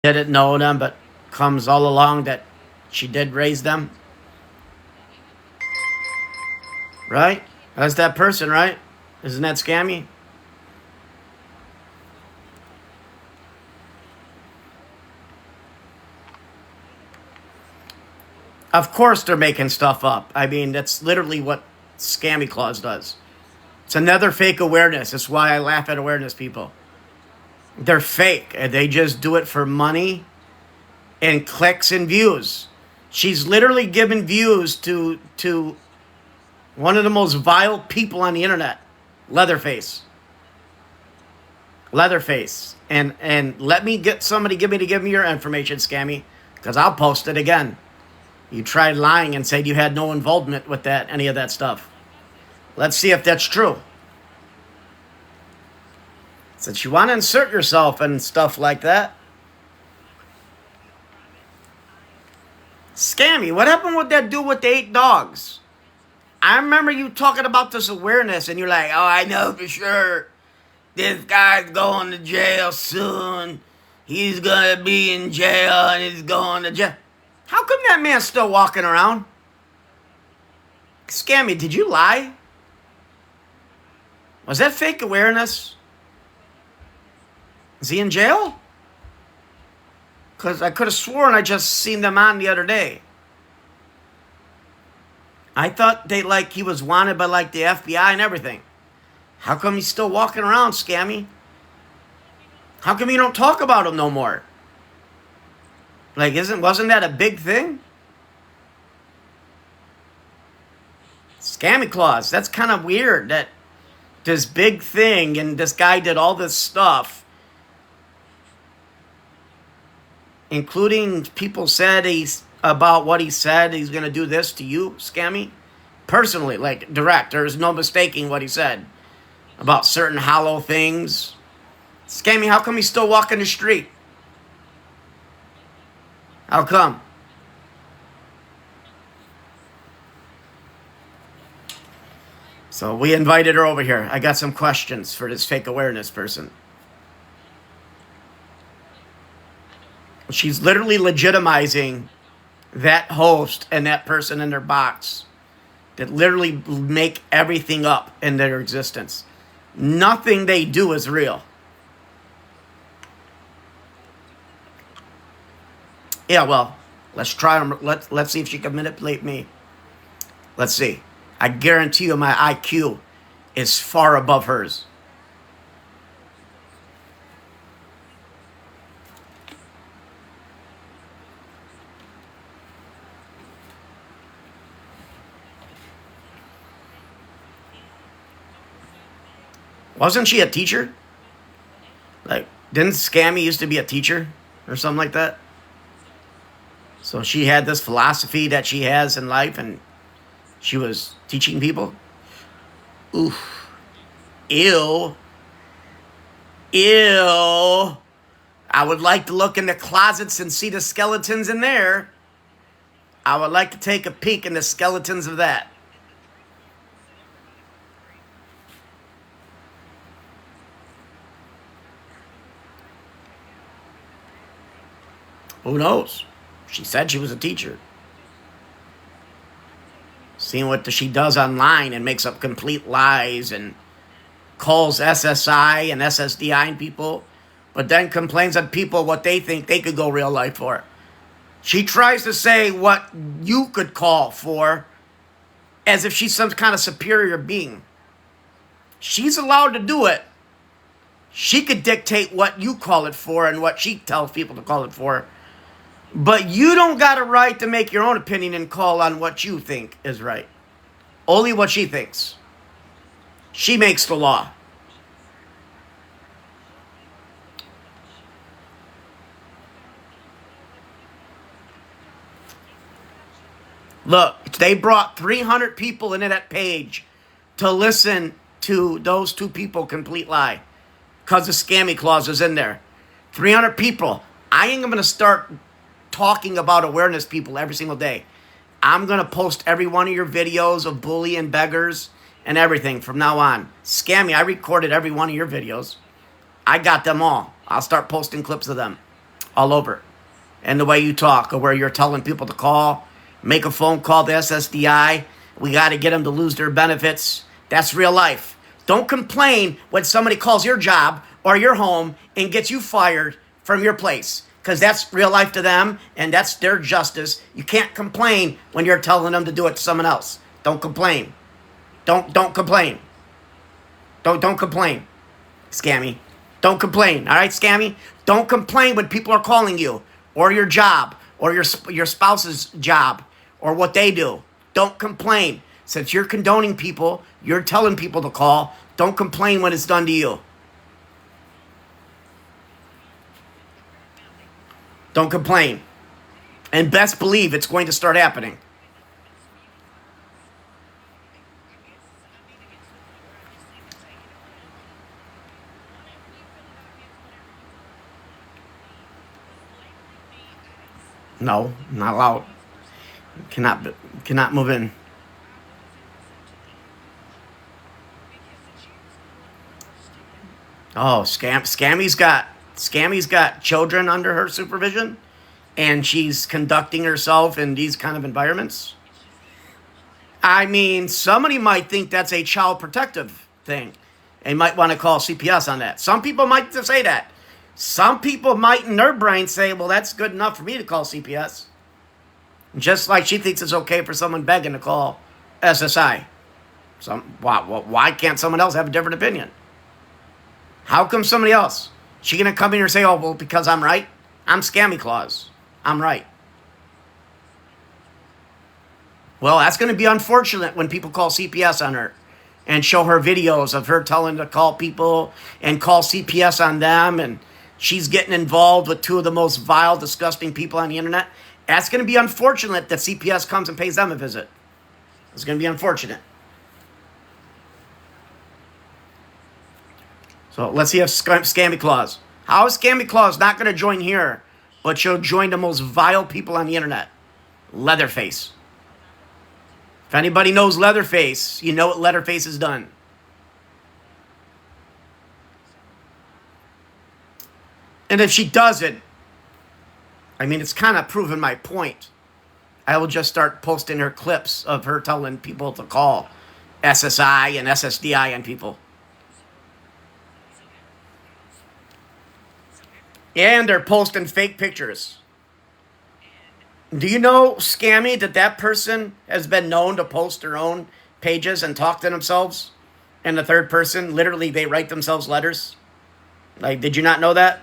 didn't know them, but comes all along that she did raise them, right? That's that person, right? Isn't that scammy? Of course they're making stuff up. I mean, that's literally what Scammy Claus does. It's another fake awareness. That's why I laugh at awareness people. They're fake. They just do it for money and clicks and views. She's literally giving views to one of the most vile people on the internet, Leatherface. Leatherface. And let me get somebody give me your information, Scammy, because I'll post it again. You tried lying and said you had no involvement with any of that stuff. Let's see if that's true. Since you want to insert yourself and stuff like that. Scammy, what happened with that dude with the 8 dogs? I remember you talking about this awareness and you're like, oh, I know for sure. This guy's going to jail soon. He's going to be in jail and he's going to jail. How come that man's still walking around? Scammy, did you lie? Was that fake awareness? Is he in jail? Because I could have sworn I just seen them on the other day. I thought he was wanted by the FBI and everything. How come he's still walking around, Scammy? How come you don't talk about him no more? Wasn't that a big thing? Scammy Claus, that's kind of weird that this big thing and this guy did all this stuff, including people said about what he said, he's going to do this to you, Scammy. Personally, direct. There's no mistaking what he said about certain hollow things. Scammy, how come he's still walking the street? How come? So we invited her over here. I got some questions for this fake awareness person. She's literally legitimizing that host and that person in their box that literally make everything up in their existence. Nothing they do is real. Yeah, well, let's try them. Let's see if she can manipulate me. Let's see. I guarantee you my IQ is far above hers. Wasn't she a teacher? Didn't Scammy used to be a teacher or something like that? So she had this philosophy that she has in life and she was teaching people. Oof. Ew. Ew. I would like to look in the closets and see the skeletons in there. I would like to take a peek in the skeletons of that. Who knows? She said she was a teacher. Seeing what she does online and makes up complete lies and calls SSI and SSDI and people, but then complains on people what they think they could go real life for. She tries to say what you could call for as if she's some kind of superior being. She's allowed to do it. She could dictate what you call it for and what she tells people to call it for. But you don't got a right to make your own opinion and call on what you think is right. Only what she thinks. She makes the law. Look, they brought 300 people into that page to listen to those two people complete lie. Because the Scammy Claus is in there. 300 people. I ain't going to start talking about awareness people every single day. I'm going to post every one of your videos of bullying beggars and everything from now on. Scammy, I recorded every one of your videos. I got them all. I'll start posting clips of them. all over. And the way you talk, or where you're telling people to call, make a phone call to SSDI. We got to get them to lose their benefits. That's real life. Don't complain when somebody calls your job or your home and gets you fired from your place, because that's real life to them, and that's their justice. You can't complain when you're telling them to do it to someone else. Don't complain. Don't complain. Don't complain, Scammy. Don't complain, all right, Scammy? Don't complain when people are calling you, or your job, or your spouse's job, or what they do. Don't complain. Since you're condoning people, you're telling people to call, don't complain when it's done to you. Don't complain. And best believe it's going to start happening. No, not allowed. Cannot move in. Oh, Scammy's got children under her supervision, and she's conducting herself in these kind of environments. I mean, somebody might think that's a child protective thing and might want to call CPS on that. Some people might say that. Some people might in their brain say, well, that's good enough for me to call CPS. Just like she thinks it's okay for someone begging to call SSI. Why can't someone else have a different opinion? How come somebody else? She gonna come in here and say, oh, well, because I'm right? I'm Scammy Claus. I'm right. Well, that's gonna be unfortunate when people call CPS on her and show her videos of her telling to call people and call CPS on them, and she's getting involved with two of the most vile, disgusting people on the internet. That's going to be unfortunate that CPS comes and pays them a visit. It's going to be unfortunate. So let's see if Scammy Claus. How is Scammy Claus not going to join here, but she'll join the most vile people on the internet? Leatherface. If anybody knows Leatherface, you know what Leatherface has done. And if she doesn't, I mean, it's kind of proven my point. I will just start posting her clips of her telling people to call SSI and SSDI on people. And they're posting fake pictures. Do you know, Scammy, that person has been known to post their own pages and talk to themselves? And the third person, literally, they write themselves letters? Like, did you not know that?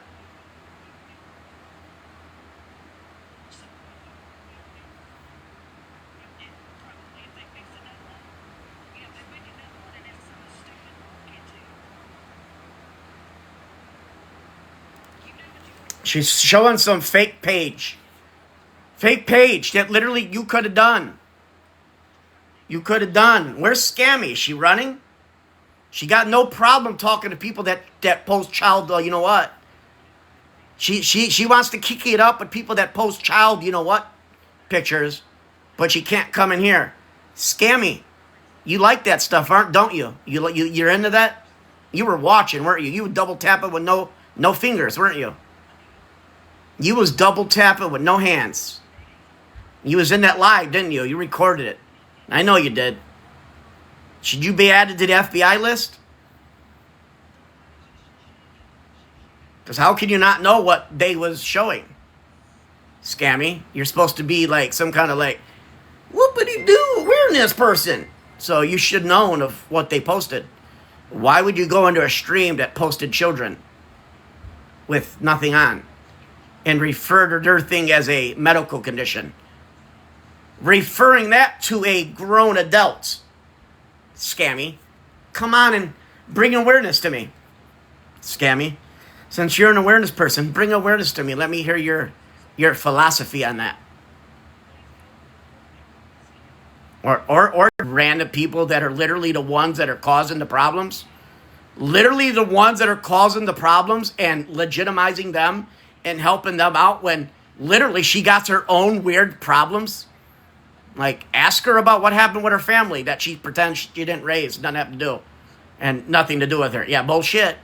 She's showing some fake page. Fake page that literally you could have done. You could have done. Where's Scammy? Is she running? She got no problem talking to people that post child, you know what? She wants to kick it up with people that post child, you know what, pictures, but she can't come in here. Scammy, you like that stuff, don't you? You're into that? You were watching, weren't you? You were double tapping with no fingers, weren't you? You was double tapping with no hands. You was in that live, didn't you? You recorded it. I know you did. Should you be added to the FBI list? Because how can you not know what they was showing? Scammy, you're supposed to be like some kind of like, whoopity-doo, awareness person. So you should know of what they posted. Why would you go into a stream that posted children with nothing on and refer to their thing as a medical condition? Referring that to a grown adult. Scammy, come on and bring awareness to me. Scammy, since you're an awareness person, bring awareness to me. Let me hear your philosophy on that. Or random people that are literally the ones that are causing the problems. Literally the ones that are causing the problems and legitimizing them and helping them out when literally she got her own weird problems. Like, ask her about what happened with her family that she pretends she didn't raise, doesn't have to do, and nothing to do with her. Yeah, bullshit.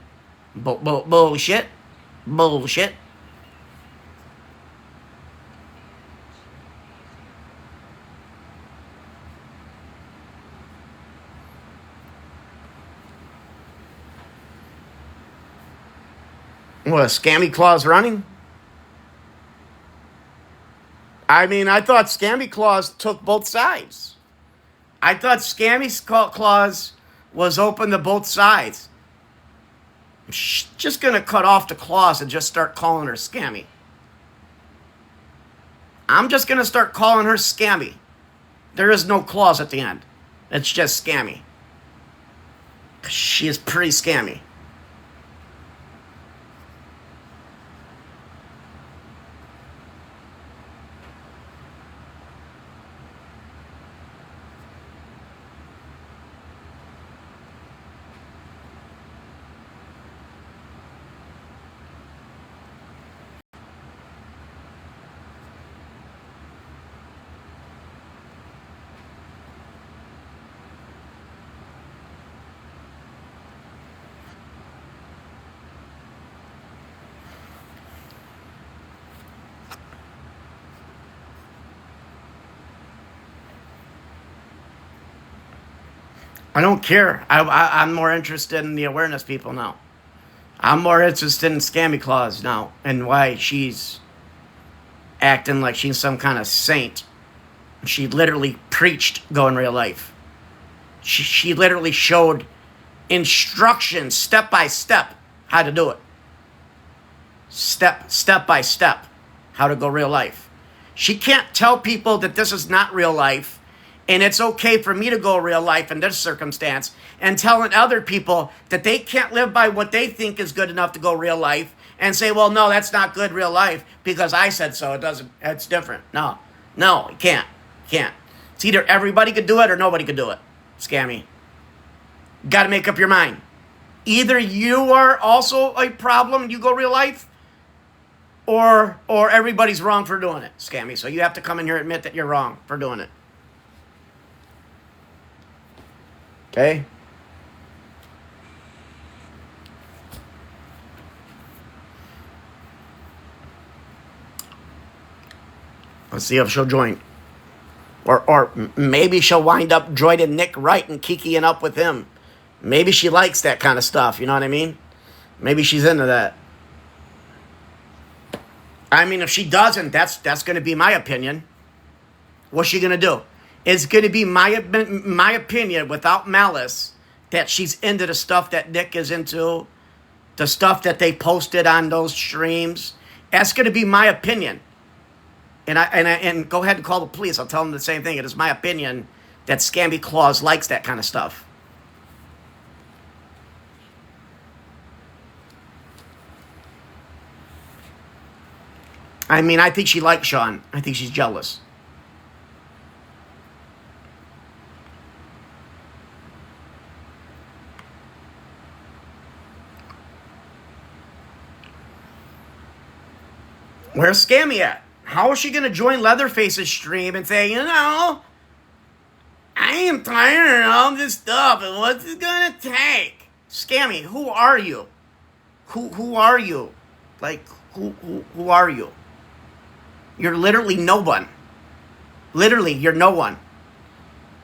Bullshit. Bullshit. What, Scammy Claus running? I mean, I thought Scammy Claus took both sides. I thought Scammy Claus was open to both sides. I'm just gonna cut off the claws and just start calling her Scammy. I'm just gonna start calling her Scammy. There is no clause at the end. It's just Scammy. She is pretty scammy. I don't care. I'm more interested in the awareness people now. I'm more interested in Scammy Claus now and why she's acting like she's some kind of saint. She literally preached go in real life. She literally showed instructions step by step how to do it. Step by step how to go real life. She can't tell people that this is not real life and it's okay for me to go real life in this circumstance, and telling other people that they can't live by what they think is good enough to go real life and say, well, no, that's not good real life because I said so. It's different. No, you can't. It's either everybody could do it or nobody could do it. Scammy. Got to make up your mind. Either you are also a problem and you go real life, or everybody's wrong for doing it, Scammy. So you have to come in here and admit that you're wrong for doing it. Okay? Let's see if she'll join. Or maybe she'll wind up joining Nick Wright and kikiing up with him. Maybe she likes that kind of stuff, you know what I mean? Maybe she's into that. I mean, if she doesn't, that's going to be my opinion. What's she going to do? It's going to be my opinion without malice that she's into the stuff that Nick is into, the stuff that they posted on those streams. That's going to be my opinion. And go ahead and call the police. I'll tell them the same thing. It is my opinion that Scammy Claus likes that kind of stuff. I mean, I think she likes Sean. I think she's jealous. Where's Scammy at? How is she going to join Leatherface's stream and say, I am tired of all this stuff and what's it going to take? Scammy, who are you? Who are you? Like, who are you? You're literally no one. Literally, you're no one.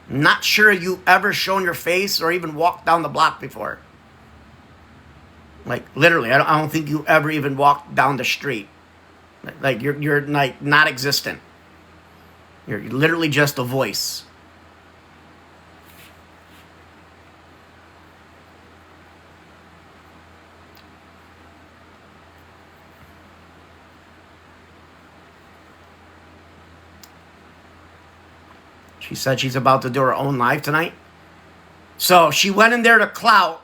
Not sure you ever shown your face or even walked down the block before. Like, literally, I don't think you ever even walked down the street. Like, you're like not existent. You're literally just a voice. She said she's about to do her own live tonight. So she went in there to clout.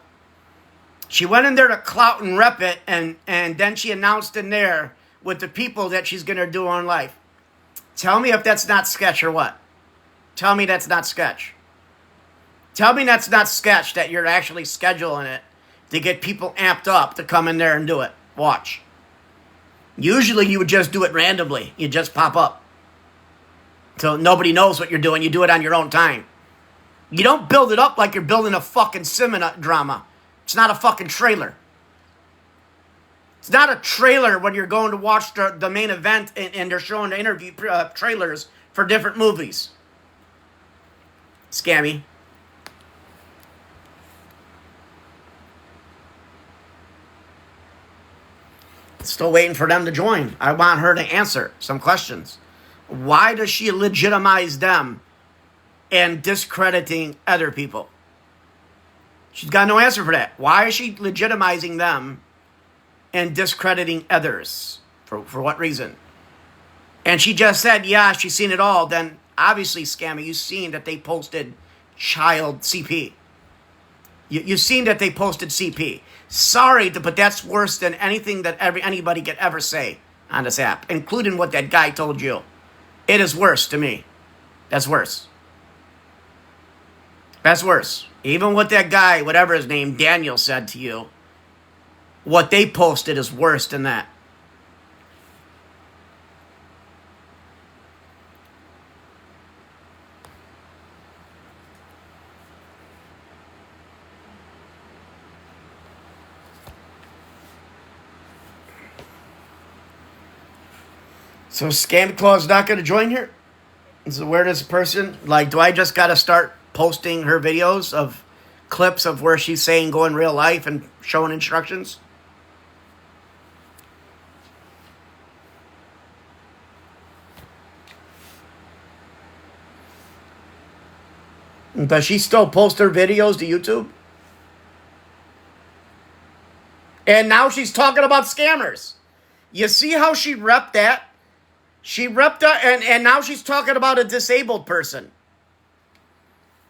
She went in there to clout and rep it, and then she announced in there with the people that she's going to do on live. Tell me if that's not sketch or what. Tell me that's not sketch. Tell me that's not sketch, that you're actually scheduling it to get people amped up to come in there and do it. Watch. Usually you would just do it randomly. You just pop up. So nobody knows what you're doing. You do it on your own time. You don't build it up like you're building a fucking cinema drama. It's not a fucking trailer. It's not a trailer when you're going to watch the main event and they're showing the interview trailers for different movies. Scammy. Still waiting for them to join. I want her to answer some questions. Why does she legitimize them and discrediting other people? She's got no answer for that. Why is she legitimizing them and discrediting others? For what reason? And she just said, yeah, she's seen it all. Then obviously, Scammy, you've seen that they posted child CP. You've seen that they posted CP. Sorry, but that's worse than anything that anybody could ever say on this app, including what that guy told you. It is worse to me. That's worse. That's worse. Even what that guy, whatever his name, Daniel, said to you, what they posted is worse than that. So Scam Claw's not going to join here? So where does person, like, do I just got to start posting her videos of clips of where she's saying go in real life and showing instructions? Does she still post her videos to YouTube? And now she's talking about scammers. You see how she repped that? She repped that, and now she's talking about a disabled person.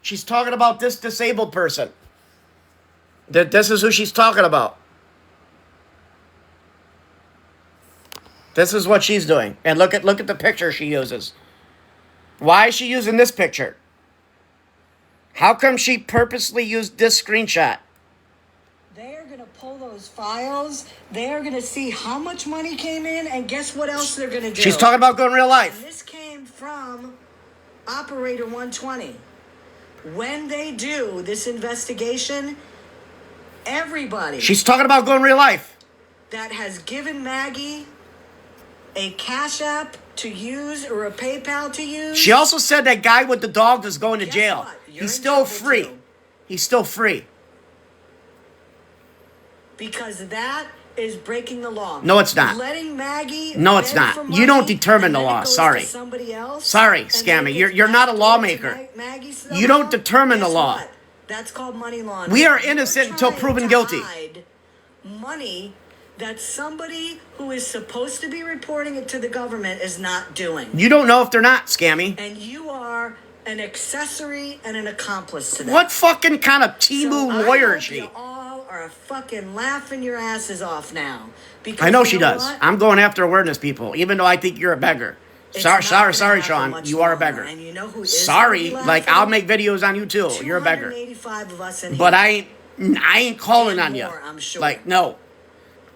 She's talking about this disabled person. That this is who she's talking about. This is what she's doing. And look at the picture she uses. Why is she using this picture? How come she purposely used this screenshot? They are going to pull those files. They are going to see how much money came in, and guess what else they're going to do? She's talking about going real life. And this came from Operator 120. When they do this investigation, everybody... She's talking about going real life. ...that has given Maggie a Cash App to use or a PayPal to use... She also said that guy with the dog is going to jail. What? He's still free. Too. He's still free. Because that is breaking the law. No, it's not. Letting Maggie... No, it's not. You don't determine the law. Sorry. Sorry, Scammy. You're not a lawmaker. You don't determine the law. What? That's called money laundering. We are innocent until proven guilty. Money that somebody who is supposed to be reporting it to the government is not doing. You don't know if they're not, Scammy. And you are an accessory and an accomplice to that. What fucking kind of Timu lawyer is she? You all are fucking laughing your asses off now. Because I know she does. What? I'm going after awareness people, even though I think you're a beggar. Sorry, Sean. You are a beggar. And you know who is sorry, like I'll make videos on you too. You're a beggar. 285 of us in but here. I ain't calling on you. I'm sure. Like no,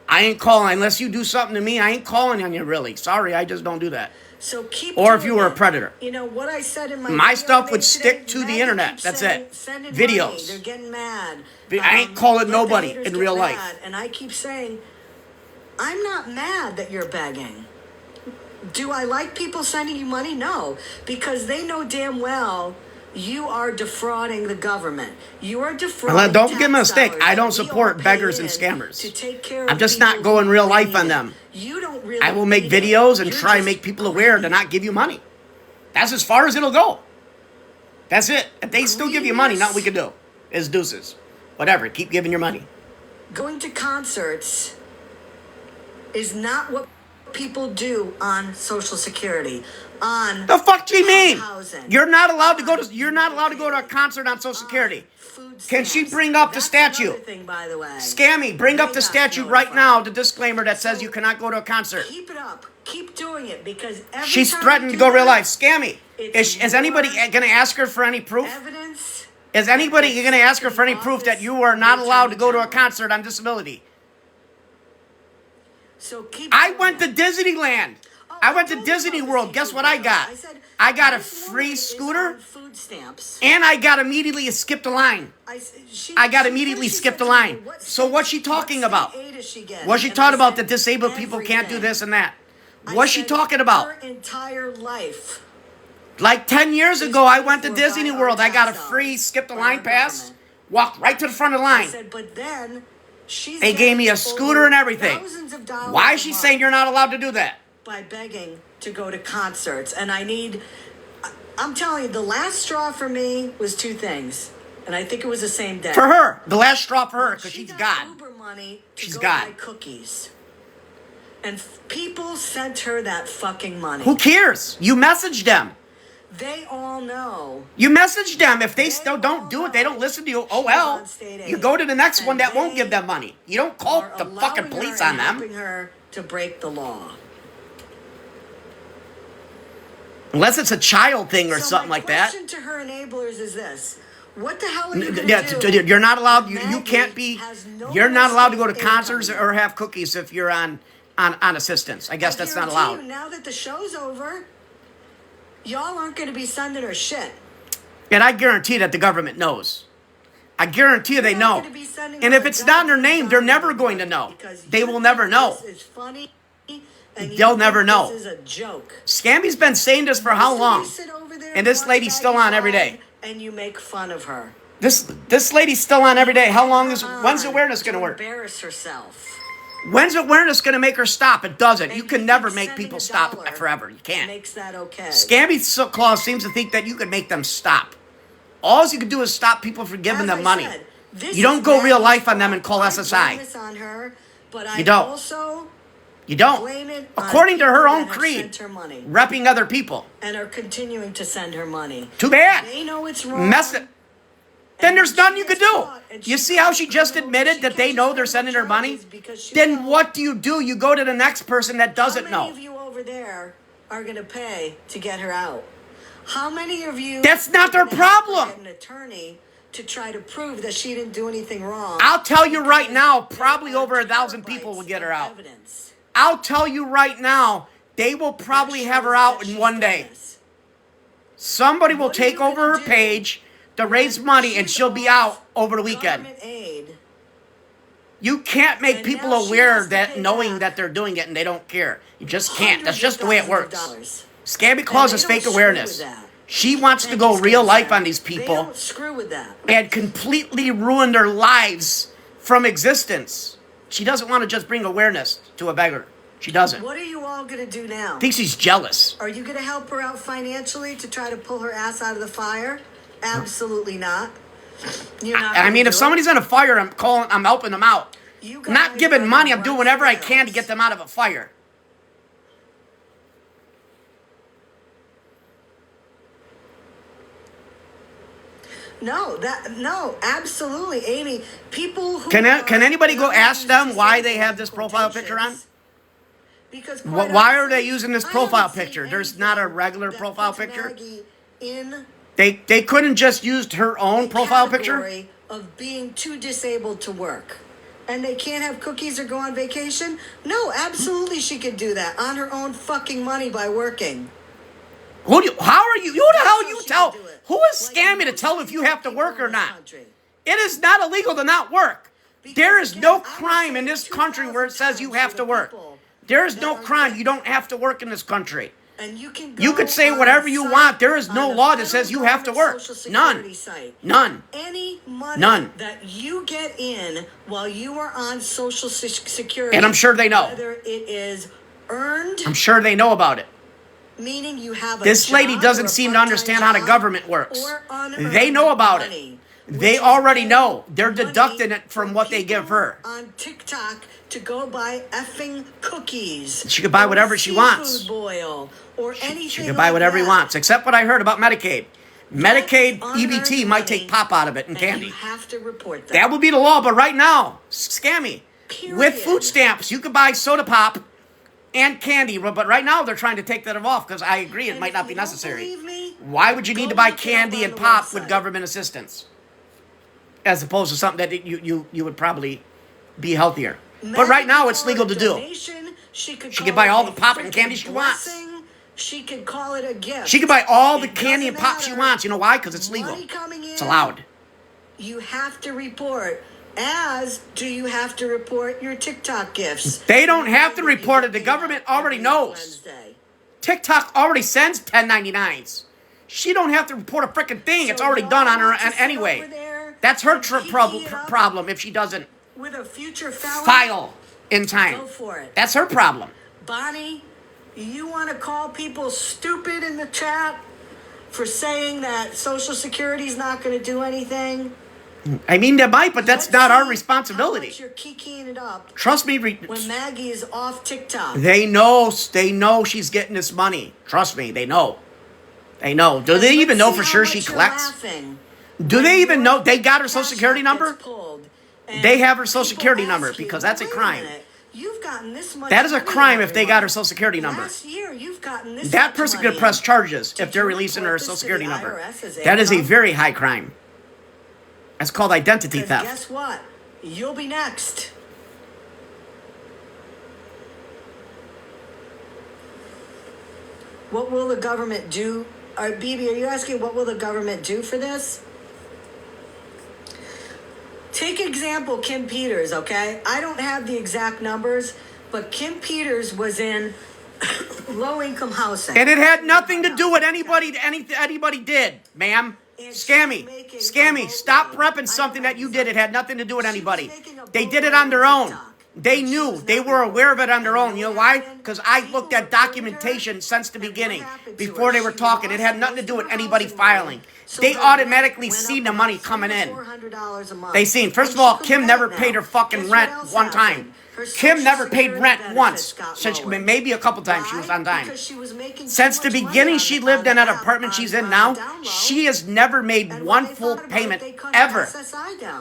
I ain't calling unless you do something to me. I ain't calling on you really. Sorry, I just don't do that. So keep. Or if you were a predator. You know what I said in my stuff would stick to the internet. That's it. Videos. Money. They're getting mad. I ain't calling nobody in real life. And I keep saying, I'm not mad that you're begging. Do I like people sending you money? No, because they know damn well you are defrauding the government. You are defrauding. Don't get me a mistake. I don't support beggars and scammers. I'm just not going real life on them. You don't really. I will make videos and try and make people aware to not give you money. That's as far as it'll go. That's it. If they still give you money, nothing we can do. It's deuces. Whatever. Keep giving your money. Going to concerts is not what people do on Social Security. On the fuck do you mean? Housing. You're not allowed to go to a concert on Social Security. Can she bring up the statute? Thing, by the way. Scammy, bring up the statute right now, the disclaimer that says you cannot go to a concert. Keep it up. Keep doing it because she's threatened to go real life. Scammy, is anybody going to ask her for any proof? Evidence. Is anybody going to ask her for any proof that you are not allowed to go to a concert on disability? So I went to Disneyland. I went to Disney World. Guess what I got? I got a free scooter, and I got immediately skipped a line. I got immediately skipped a line. So what's she talking about? What's she talking about that disabled people can't do this and that? What's she talking about? Her entire life. Like 10 years ago, I went to Disney World. I got a free skip the line pass. Walked right to the front of the line. But then They gave me a scooter and everything. Thousands of dollars Why is she saying you're not allowed to do that? By begging to go to concerts. And I'm telling you, the last straw for me was two things. And I think it was the same day. For her. The last straw for her, because she's God. Uber money to She's go God. buy cookies. And people sent her that fucking money. Who cares? You message them. They all know. You message them. If they still don't do it, they don't listen to you. Oh well. You go to the next one that won't give them money. You don't call the fucking police on them. Helping her to break the law. Unless it's a child thing or something like that. My question to her enablers is this. What the hell are you going to do? You're not allowed. You can't be. You're not allowed to go to concerts or have cookies if you're on assistance. I guess that's not allowed. Now that the show's over, y'all aren't going to be sending her shit. And I guarantee that the government knows. I guarantee you they know. And if it's not in their name, they're never going to know. They will never know. This is funny. They'll never know. This is a joke. Scammy's been saying this for how long? And this lady's still on every day. And you make fun of her. This lady's still on every day. How long is when's awareness going to work? Embarrass herself. When's awareness going to make her stop? It doesn't. You can never make people stop forever. You can't. Makes that okay. Scammy Claus seems to think that you can make them stop. All you can do is stop people from giving them money. You don't go real life on them and call SSI. You don't. You don't. According to her own creed, repping other people. And are continuing to send her money. Too bad. They know it's wrong. Mess it. Then there's nothing you could do. You see how she just admitted that they know they're sending her money? Then what do? You go to the next person that doesn't know. How many of you over there are going to pay to get her out? How many of you... That's not their problem. ...an attorney to try to prove that she didn't do anything wrong? I'll tell you right now, probably over 1,000 people will get her out. I'll tell you right now, they will probably have her out in one day. Somebody will take over her page to raise money, and she'll be out over the weekend. You can't make people aware that knowing that they're doing it and they don't care. You just can't. That's just the way it works. Scammy Claus is fake awareness. She wants to go real life on these people and completely ruin their lives from existence. She doesn't want to just bring awareness to a beggar. She doesn't. What are you all going to do now? Thinks she's jealous. Are you going to help her out financially to try to pull her ass out of the fire? Absolutely not. You're not. I mean, if somebody's in a fire, I'm helping them out. I'm not giving money. I'm doing whatever I can to get them out of a fire. No, absolutely, Amy. People who can anybody go ask them why they have this profile picture on? Because why are they using this profile picture? There's not a regular profile picture. They couldn't just use her own profile picture of being too disabled to work, and they can't have cookies or go on vacation. No, absolutely, she could do that on her own fucking money by working. How are you? Who the hell you tell? Who is scamming to tell if you have to work or not? It is not illegal to not work. There is no crime in this country where it says you have to work. There is no crime. You don't have to work in this country. You could say whatever you want. There is no law that says you have to work. None. None. Any money that you get in while you are on Social Security, and I'm sure they know. Whether it is earned, I'm sure they know about it. Meaning you have this lady doesn't seem to understand how the government works. They know about it. They already know. They're deducting it from what they give her. On TikTok to go buy effing cookies. She could buy whatever she wants. Boil or anything. She could buy whatever she wants, except what I heard about Medicaid. Medicaid EBT might take pop out of it and candy. You have to report that. That would be the law, but right now, scammy. With food stamps, you could buy soda pop and candy, but right now they're trying to take that off because I agree it might not be necessary. Why would you need to buy candy and pop with government assistance? As opposed to something that you would probably be healthier. But right now it's legal to do. She could buy all the pop and candy she wants. She could call it a gift. She could buy all the candy and pop she wants. You know why? Because it's legal. It's allowed. You have to report. As do you have to report your TikTok gifts? They don't have to report it. The government already knows. TikTok already sends 1099s. She don't have to report a freaking thing. It's already done on her anyway. That's her problem if she doesn't with a future felony, file in time. go for it. That's her problem. Bonnie, you want to call people stupid in the chat for saying that Social Security's not going to do anything? I mean, they might, but that's Let's not our see responsibility. how much you're kikiing it up Trust me. when Maggie is off TikTok. They know she's getting this money. Trust me, they know. They know. Do they even know for sure she collects? Do they even know they got her Social Security number? They have her Social Security number because that's a crime. You've gotten this much. That is a money, crime if they got her everyone. Social Security number. Last year, you've gotten this That much person money. could press charges Did if they're you releasing report her this Social to Security the number. IRS as That is a income? very high crime. That's called identity 'Cause theft. guess what? You'll be next. What will the government do? Bibi, are you asking what will the government do for this? Take example Kim Peters, okay? I don't have the exact numbers, but Kim Peters was in low-income housing. And it had nothing to do with anybody did, ma'am. Scammy, stop prepping something that you did. It had nothing to do with anybody. They did it on their own. They knew. They were aware of it on their own. You know why? Because I looked at documentation since the beginning, before they were talking. It had nothing to do with anybody filing. They automatically seen the money coming in. They seen. First of all, Kim never paid her fucking rent one time. Kim never paid rent once. Since maybe a couple times she was on time. Since the beginning she lived in that apartment she's in now, she has never made one full payment ever.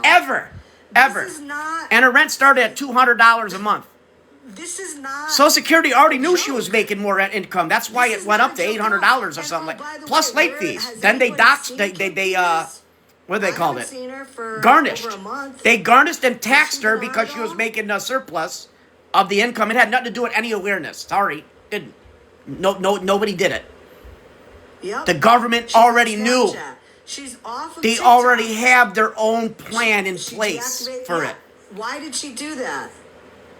Ever. Ever. And her rent started at $200 a month. This is not. Social Security already knew she was making more rent income. That's why it went up to $800 or something like. Plus late fees. Then they doxed. What do they call it? Garnished. They garnished and taxed her because she was making a surplus of the income. It had nothing to do with any awareness. Sorry, didn't. Nobody did it. Yep. The government already knew. She's off of They TikTok. already have their own plan in place for it. Why did she do that?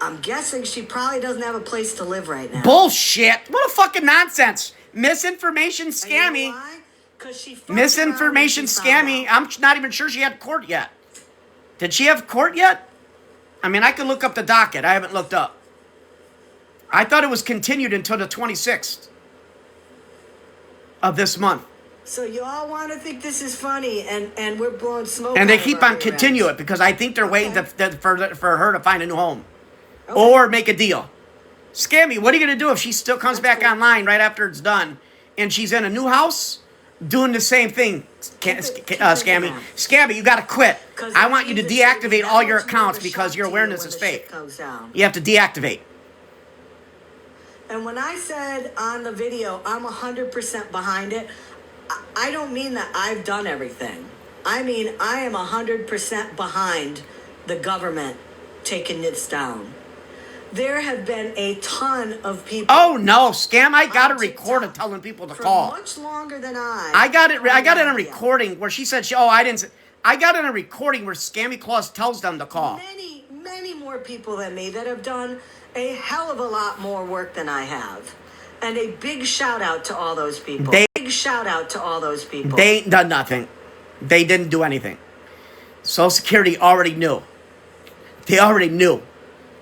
I'm guessing she probably doesn't have a place to live right now. Bullshit. What a fucking nonsense. Misinformation scammy. And you know why? 'Cause she fucked Misinformation around and she found scammy. out. I'm not even sure she had court yet. Did she have court yet? I mean, I can look up the docket. I haven't looked up. I thought it was continued until the 26th of this month. So you all want to think this is funny, and we're blowing smoke. And they out of keep our on ears. continuing it because I think they're waiting Okay. for her to find a new home. Okay. Or make a deal. Scammy, what are you going to do if she still comes That's back cool. online right after it's done and she's in a new house doing the same thing? Scammy. Scammy, you got to quit. 'Cause I that want you to means it's gonna be deactivate that all your much more accounts of a because shock your to you awareness when is the shit fake. goes down. You have to deactivate. And when I said on the video, I'm 100% behind it, I don't mean that I've done everything. I mean, I am 100% behind the government taking this down. There have been a ton of people. Oh no, Scam! I got a on record of TikTok telling people to for call. much longer than I. I got it on Yeah. recording where she said, I didn't. I got it on a recording where Scammy Claus tells them to call. Many more people than me that have done a hell of a lot more work than I have. And a big shout out to all those people. Big shout out to all those people. They ain't done nothing. They didn't do anything. Social Security already knew. They already knew.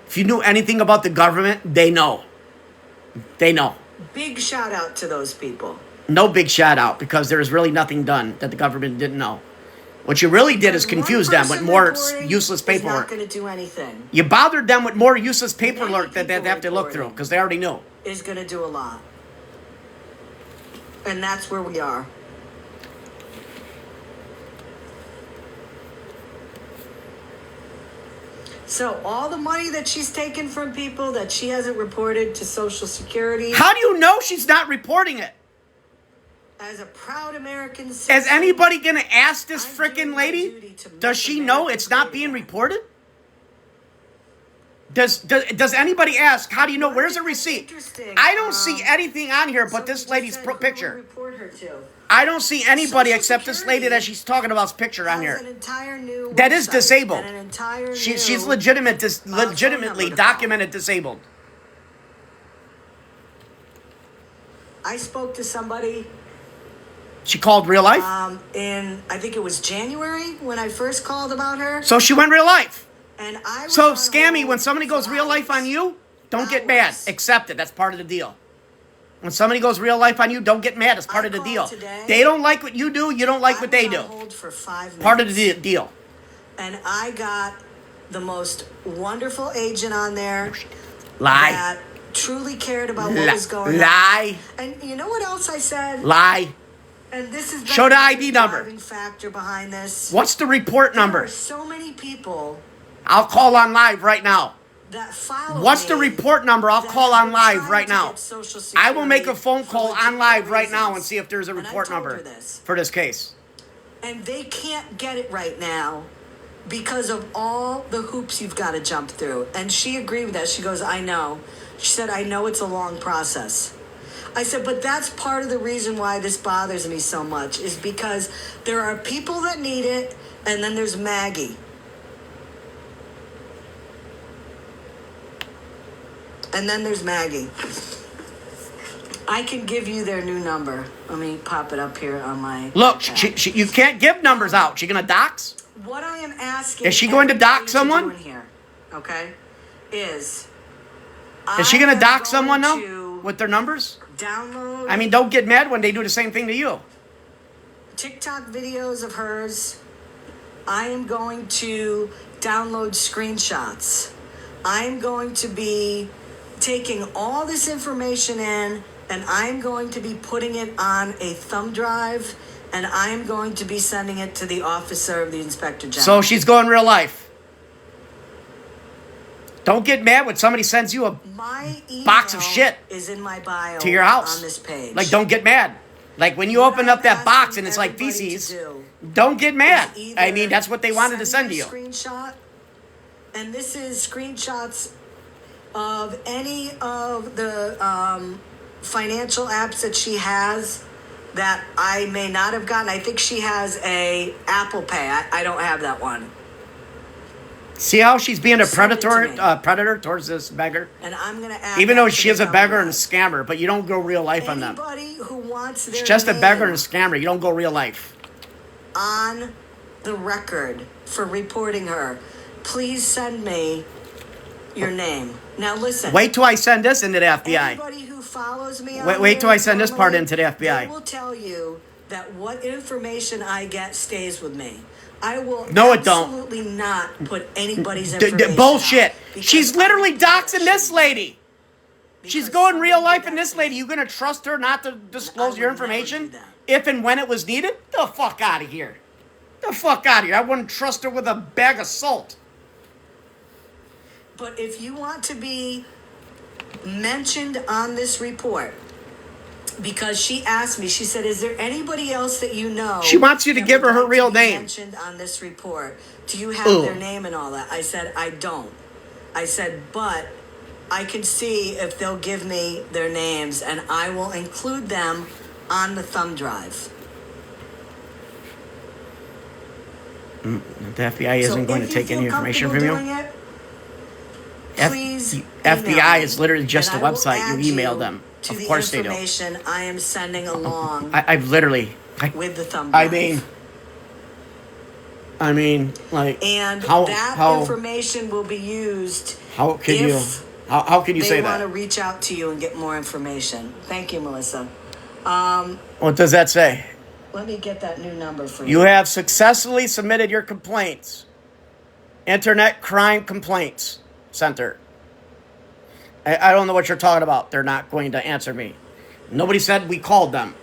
If you knew anything about the government, they know. They know. Big shout out to those people. No big shout out because there is really nothing done that the government didn't know. What you really did is confuse them with more useless Not paperwork. going to do anything. You bothered them with more useless paperwork that they have to look through because they already knew. Is going to do a lot. And that's where we are. So all the money that she's taken from people that she hasn't reported to Social Security. How do you know she's not reporting it? As a proud American citizen, Is anybody going to ask this I'm frickin' doing my duty lady? to make Does she know America it's not great being again. reported? Does anybody ask? How do you know? Where's the receipt? Interesting. I don't see anything on here but this somebody lady's just said who picture. report her to. I don't see anybody Social except this lady Security that she's talking about's picture on Has here. an entire new That is website disabled. and an entire She's new legitimately phone number to call. documented disabled. I spoke to somebody She called real life? in, I think it was January when I first called about her. So she went real life. And I was So, on Scammy, hold when somebody for goes real life on hours. you, don't get mad. Hours. Accept it. That's part of the deal. When somebody goes real life on you, don't get mad. It's part of the called deal. today. They don't like what you do. You don't like what they I was do. on hold for 5 minutes. Part of the deal. And I got the most wonderful agent on there Lie. that truly cared about what was going on. Lie. And you know what else I said? Lie. And this is Show the ID number. driving factor behind this. What's the report There number? are so many people I'll call on live right now. that follow What's the me report number? I'll that call have on been live trying right to now. get Social I will make a Security phone for call on legitimate live right now and reasons. see if there's a And I report told her number this. for this case. And they can't get it right now because of all the hoops you've got to jump through. And she agreed with that. She goes, I know. She said, I know it's a long process. I said, but that's part of the reason why this bothers me so much is because there are people that need it, and then there's Maggie. And then there's Maggie. I can give you their new number. Let me pop it up here on my... Look, iPad. you can't give numbers out. She gonna dox? What I am asking... Is she going to dox everybody someone? do in here, okay, is She I gonna am dox going someone now to with their numbers? download I mean, don't get mad when they do the same thing to you. TikTok videos of hers. I am going to download screenshots. I'm going to be taking all this information in, and I'm going to be putting it on a thumb drive, and I'm going to be sending it to the officer of the inspector general. So she's going real life. Don't get mad when somebody sends you a my email box of shit is in my bio to your house on this page. Like, don't get mad. Like, when you What open I'm up that box and asking it's like everybody to feces, do don't get mad. is I mean, that's what they wanted to send to me you. a screenshot, and this is screenshots of any of the financial apps that she has that I may not have gotten. I think she has a Apple Pay. I don't have that one. See how she's being a Send it to predator me. towards this beggar? And I'm gonna add Even that though to she the is a thumb beggar and a drive. scammer, but you don't go real life on them. Anybody who wants their It's just a beggar and a name scammer. You don't go real life. on the record for reporting her, please send me your name. Now listen. Wait till I send this into the FBI. Anybody who follows me on Wait here till I send this part normally, into the FBI. They will tell you that what information I get stays with me. I will No, it don't. absolutely not put anybody's information Bullshit. out because She's literally I don't care doxing what this she- lady. She's because going real somebody life did in that this to lady. me. You gonna trust her not to disclose I your would never information do that. if and when it was needed? The fuck out of here. The fuck out of here. I wouldn't trust her with a bag of salt. But if you want to be mentioned on this report, because she asked me, she said, is there anybody else that you know? She wants you to that give would her her like to real be name. mentioned on this report. Do you have Ugh. their name and all that? I said, I don't. I said, but I can see if they'll give me their names, and I will include them on the thumb drive. The FBI isn't going to take any information from you. Please FBI is literally just a and I will website. add You email them. to Of the course they do. information I am sending along I've literally... with the thumb drive. I mean, like, And how that information will be used how can you if how can you say they want to that? reach out to you and get more information. Thank you, Melissa. What does that say? Let me get that new number for You you. have successfully submitted your complaints. Internet Crime Complaints Center. I don't know what you're talking about. They're not going to answer me. Nobody said we called them.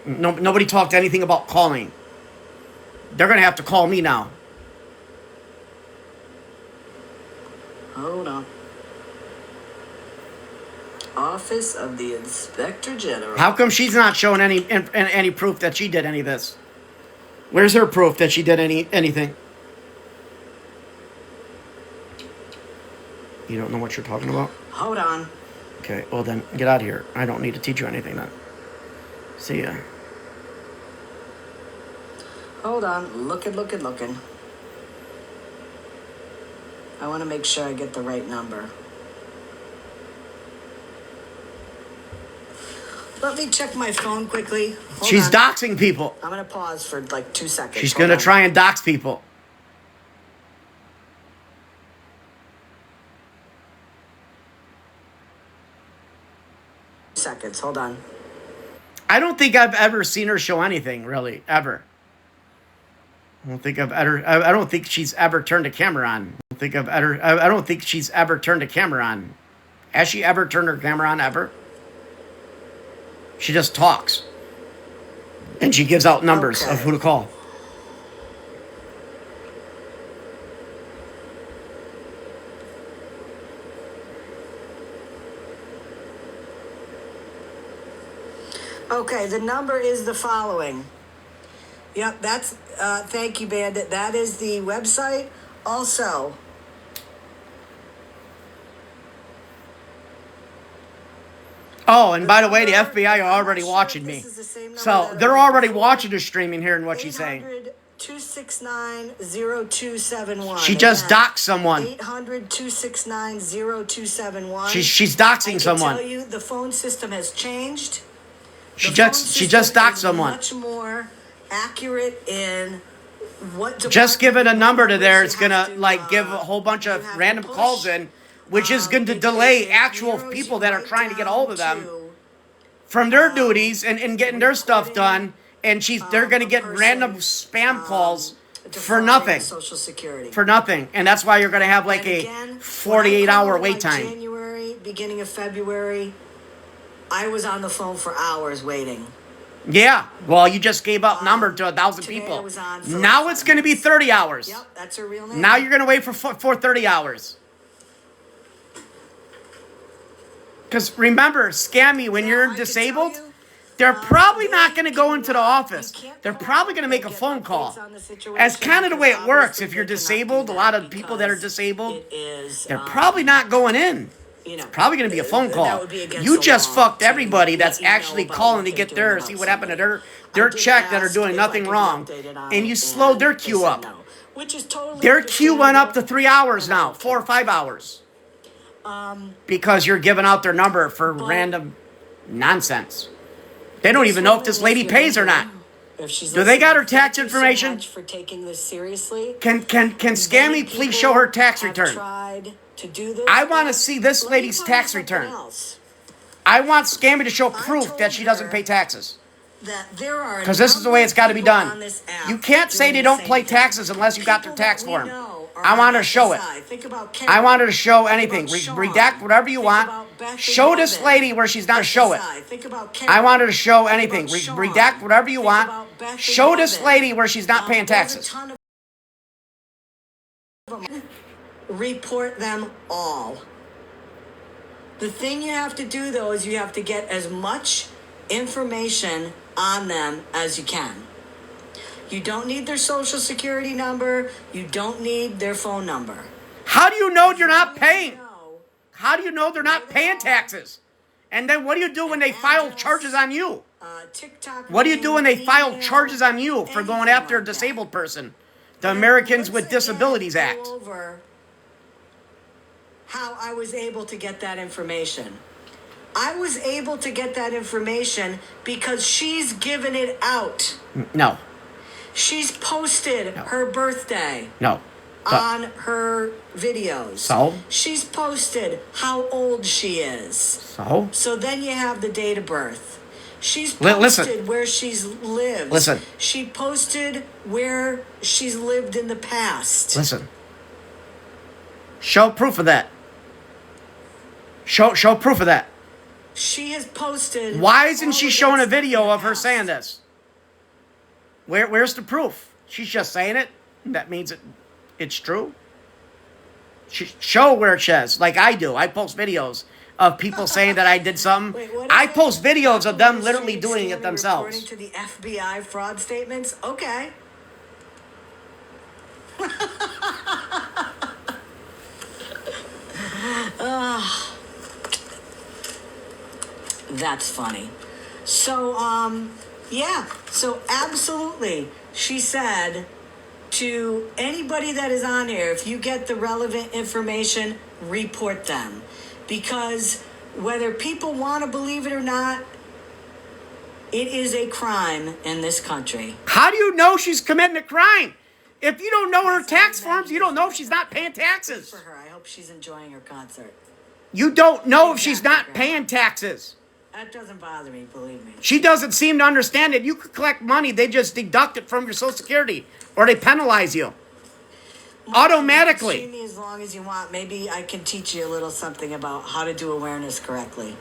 Nobody talked anything about calling. They're going to have to call me now. Hold on. Office of the Inspector General. How come she's not showing any proof that she did any of this? Where's her proof that she did anything? You don't know what you're talking about? Hold on. Okay, well then, get out of here. I don't need to teach you anything then. See ya. Hold on. Looking. I want to make sure I get the right number. Let me check my phone quickly. Hold She's on. doxing people. I'm going to pause for like 2 seconds. She's Hold going to on. try and dox people. seconds. Hold on. I don't think I've ever seen her show anything, really, ever. I don't think I've ever. I don't think she's ever turned a camera on. I don't think she's ever turned a camera on. Has she ever turned her camera on ever? She just talks, and she gives out numbers of who to call. Okay, the number is the following. Yep, that's, thank you, Bandit. That is the website. Also, Oh, and by the way, the FBI are already watching me. So they're already watching the streaming, hearing what she's saying. 800-269-0271. She just doxed someone. 800-269-0271. She's doxing someone. I can tell you, the phone system has changed. She just doxed someone. Much more accurate in what. Just give it a number to there. It's gonna give a whole bunch of random calls in, which is going to delay actual people that are trying to get a hold of them from their duties and getting their stuff done. And they're going to get random spam calls for nothing. Social Security. For nothing. And that's why you're going to have a 48-hour wait time. January, beginning of February, I was on the phone for hours waiting. Yeah. Well, you just gave up number to 1,000 people. Now it's going to be 30 hours. Yep, that's her real name. Now you're going to wait for 30 hours. Because remember, Scammy, when you're disabled, they're probably not going to go into the office. They're probably going to make a phone call. As kind of the way it works, if you're disabled, a lot of people that are disabled, they're probably not going in. It's probably going to be a phone call. You just fucked everybody that's actually calling to get theirs, see what happened to their check that are doing nothing wrong. And you slowed their queue up. Their queue went up to 3 hours now, 4 or 5 hours. Because you're giving out their number for random nonsense. They don't even know if this lady pays or not. Do they got her tax information? For taking this seriously. Can Scammy please show her tax return? I want to see this lady's tax return. I want Scammy to show proof that she doesn't pay taxes. Because this is the way it's got to be done. You can't say they don't pay taxes unless you got their tax form. I want her to show it. I want her to show anything. Redact whatever you want. Show this lady where she's not show it. I want her to show anything. Redact whatever you want. Show this lady where she's not paying taxes. Report them all. The thing you have to do, though, is you have to get as much information on them as you can. You don't need their social security number. You don't need their phone number. How do you know you're not paying? How do you know they're not paying taxes? And then what do you do when they file charges on you? What do you do when they file charges on you for going after a disabled person? The Americans with Disabilities Act. How I was able to get that information. I was able to get that information because she's given it out. No. She's posted her birthday. No. On her videos. So? She's posted how old she is. So? So then you have the date of birth. She's posted where she's lived. Listen. She posted where she's lived in the past. Listen. Show proof of that. Show proof of that. She has posted. Why isn't she showing a video of her saying this? Where's the proof? She's just saying it. That means it's true. Show where it says, like I do. I post videos of people saying that I did something. I post videos of them literally doing it themselves. According to the FBI fraud statements, okay. That's funny. So, yeah. So, absolutely. She said to anybody that is on here, if you get the relevant information, report them. Because whether people want to believe it or not, it is a crime in this country. How do you know she's committing a crime? If you don't know her tax forms, you don't know if she's not paying taxes. For her, I hope she's enjoying her concert. You don't know if she's not paying taxes. That doesn't bother me, believe me. She doesn't seem to understand it. You could collect money, they just deduct it from your Social Security, or they penalize you automatically. You can stream me as long as you want. Maybe I can teach you a little something about how to do awareness correctly.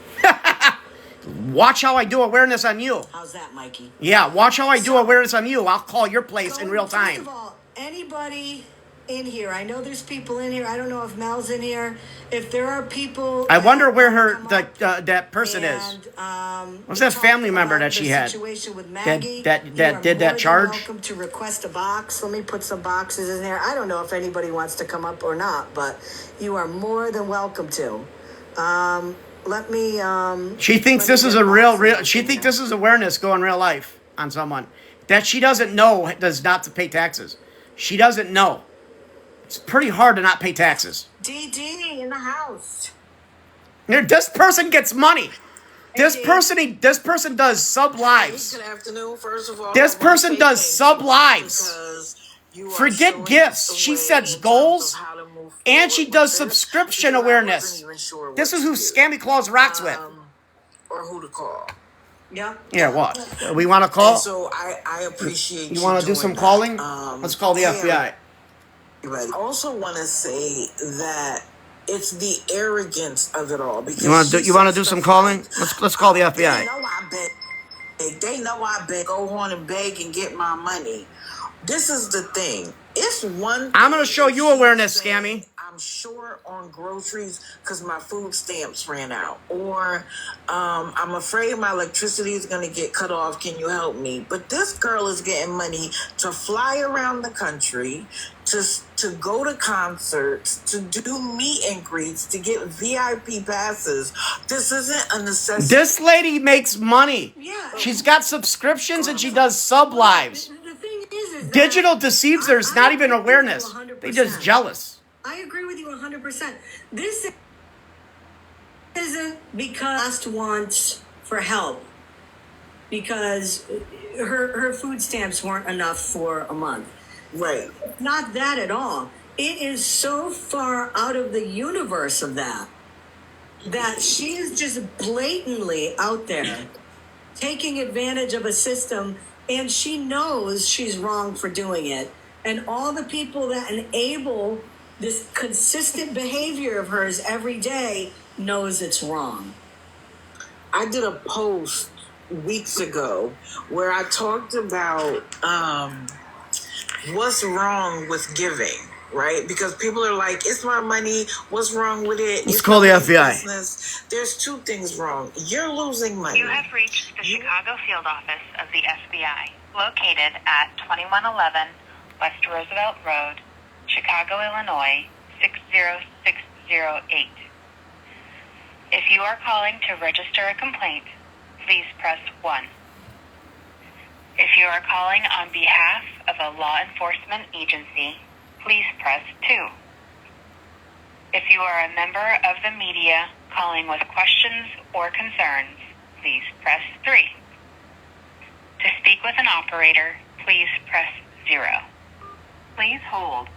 Watch how I do awareness on you. How's that, Mikey? Yeah, watch how I do awareness on you. I'll call your place in real time. First of all, anybody in here, I know there's people in here. I don't know if Mel's in here. If there are people, I wonder where that person is. What's that family member that she had? With Maggie, that did that charge? Welcome to request a box. Let me put some boxes in there. I don't know if anybody wants to come up or not, but you are more than welcome to. Let me. She thinks this is a real. She thinks this is awareness going real life on someone that she doesn't know does not to pay taxes. She doesn't know. It's pretty hard to not pay taxes. DD in the house. This person gets money. This person does sub lives. Good afternoon. First of all, this person does sub lives. Forget gifts. She sets goals, and she does subscription awareness. This is who Scammy Claus rocks with. Or who to call. Yeah. Yeah, what? We want to call? And so I appreciate you want to do some calling? Let's call the FBI. I also want to say that it's the arrogance of it all. Because you want to do some calling? Let's call the FBI. They know I beg. They know I beg. Go on and beg and get my money. This is the thing. It's one. I'm going to show you awareness, Scammy. I'm short on groceries because my food stamps ran out, or I'm afraid my electricity is going to get cut off. Can you help me? But this girl is getting money to fly around the country, to go to concerts, to do meet and greets, to get VIP passes. This isn't a necessity. This lady makes money. Yeah. She's got subscriptions and she does sub lives. The thing is Digital deceives her. It's not even awareness. They're just jealous. I agree with you 100%. This isn't because she wants for help, because her food stamps weren't enough for a month. Right. Not that at all. It is so far out of the universe of that she is just blatantly out there taking advantage of a system, and she knows she's wrong for doing it. And all the people that enable this consistent behavior of hers every day knows it's wrong. I did a post weeks ago where I talked about what's wrong with giving, right? Because people are like, it's my money. What's wrong with it? Let's call the FBI. Business. There's two things wrong. You're losing money. You have reached the Chicago field office of the FBI, located at 2111 West Roosevelt Road, Chicago, Illinois, 60608. If you are calling to register a complaint, please press 1. If you are calling on behalf of a law enforcement agency, please press 2. If you are a member of the media calling with questions or concerns, please press 3. To speak with an operator, please press 0. Please hold.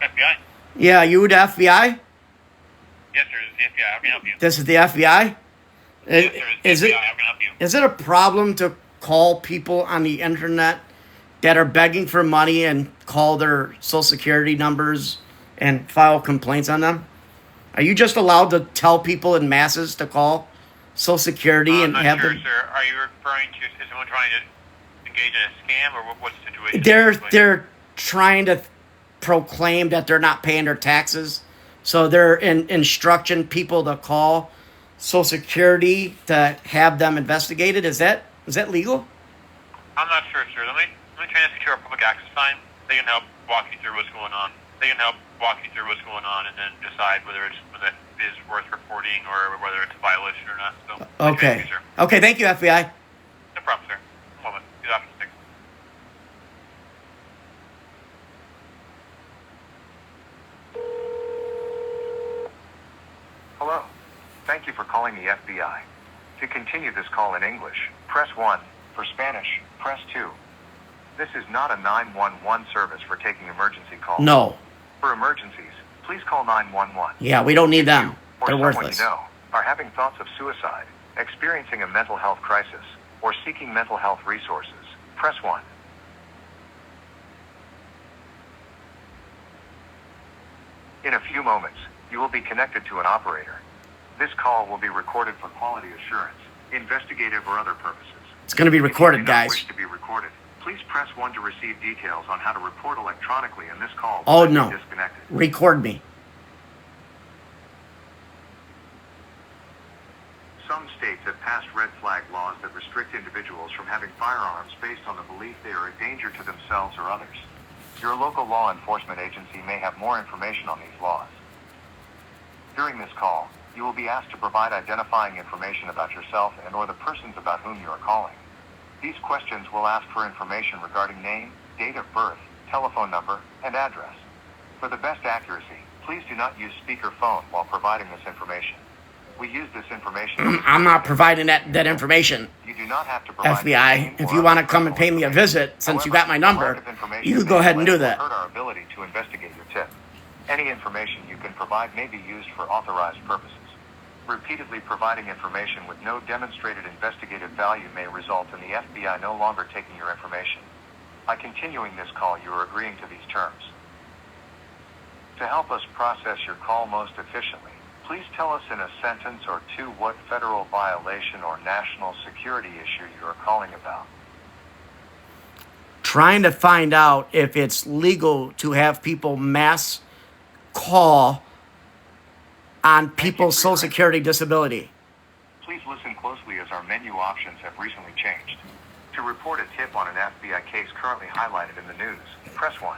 FBI? Yeah, you the FBI? Yes, sir. This is the FBI. How can I help you? This is the FBI? Yes, sir. This is the FBI. How can I help you? Is it a problem to call people on the internet that are begging for money and call their Social Security numbers and file complaints on them? Are you just allowed to tell people in masses to call Social Security and I'm have not sure, them? sir. Are you referring to someone trying to engage in a scam, or what's the situation? They're trying to proclaim that they're not paying their taxes, so they're instructing people to call Social Security to have them investigated. Is that legal? I'm not sure, sir. Let me transfer to our public access line. They can help walk you through what's going on. And then decide whether it is worth reporting or whether it's a violation or not. So, Okay. Thank you, sir. Okay, thank you, FBI. No problem, sir. One moment. He's option 6. Hello. Thank you for calling the FBI. To continue this call in English, press 1. For Spanish, press 2. This is not a 911 service for taking emergency calls. No. For emergencies, please call 911. Yeah, we don't need them. Or They're someone worthless. you know are having thoughts of suicide, experiencing a mental health crisis, or seeking mental health resources, press 1. In a few moments, you will be connected to an operator. This call will be recorded for quality assurance, investigative or other purposes. It's going to be recorded, If you do not guys. wish to be recorded, please press 1 to receive details on how to report electronically, and this call Oh, will be no. disconnected. Record me. Some states have passed red flag laws that restrict individuals from having firearms based on the belief they are a danger to themselves or others. Your local law enforcement agency may have more information on these laws. During this call, you will be asked to provide identifying information about yourself and or the persons about whom you are calling. These questions will ask for information regarding name, date of birth, telephone number, and address. For the best accuracy, please do not use speakerphone while providing this information. We use this information. I'm not providing that information. You do not have to provide FBI, name if or you want to other come and pay personal me a information. visit, since you However, got my the number, lack of information you could may go ahead and do delay or that. hurt our ability to investigate your tip. Any information you can provide may be used for authorized purposes. Repeatedly providing information with no demonstrated investigative value may result in the FBI no longer taking your information. By continuing this call, you are agreeing to these terms. To help us process your call most efficiently, please tell us in a sentence or two what federal violation or national security issue you are calling about. Trying to find out if it's legal to have people mass call on people's Social Security disability. Please listen closely as our menu options have recently changed. To report a tip on an FBI case currently highlighted in the news, press 1.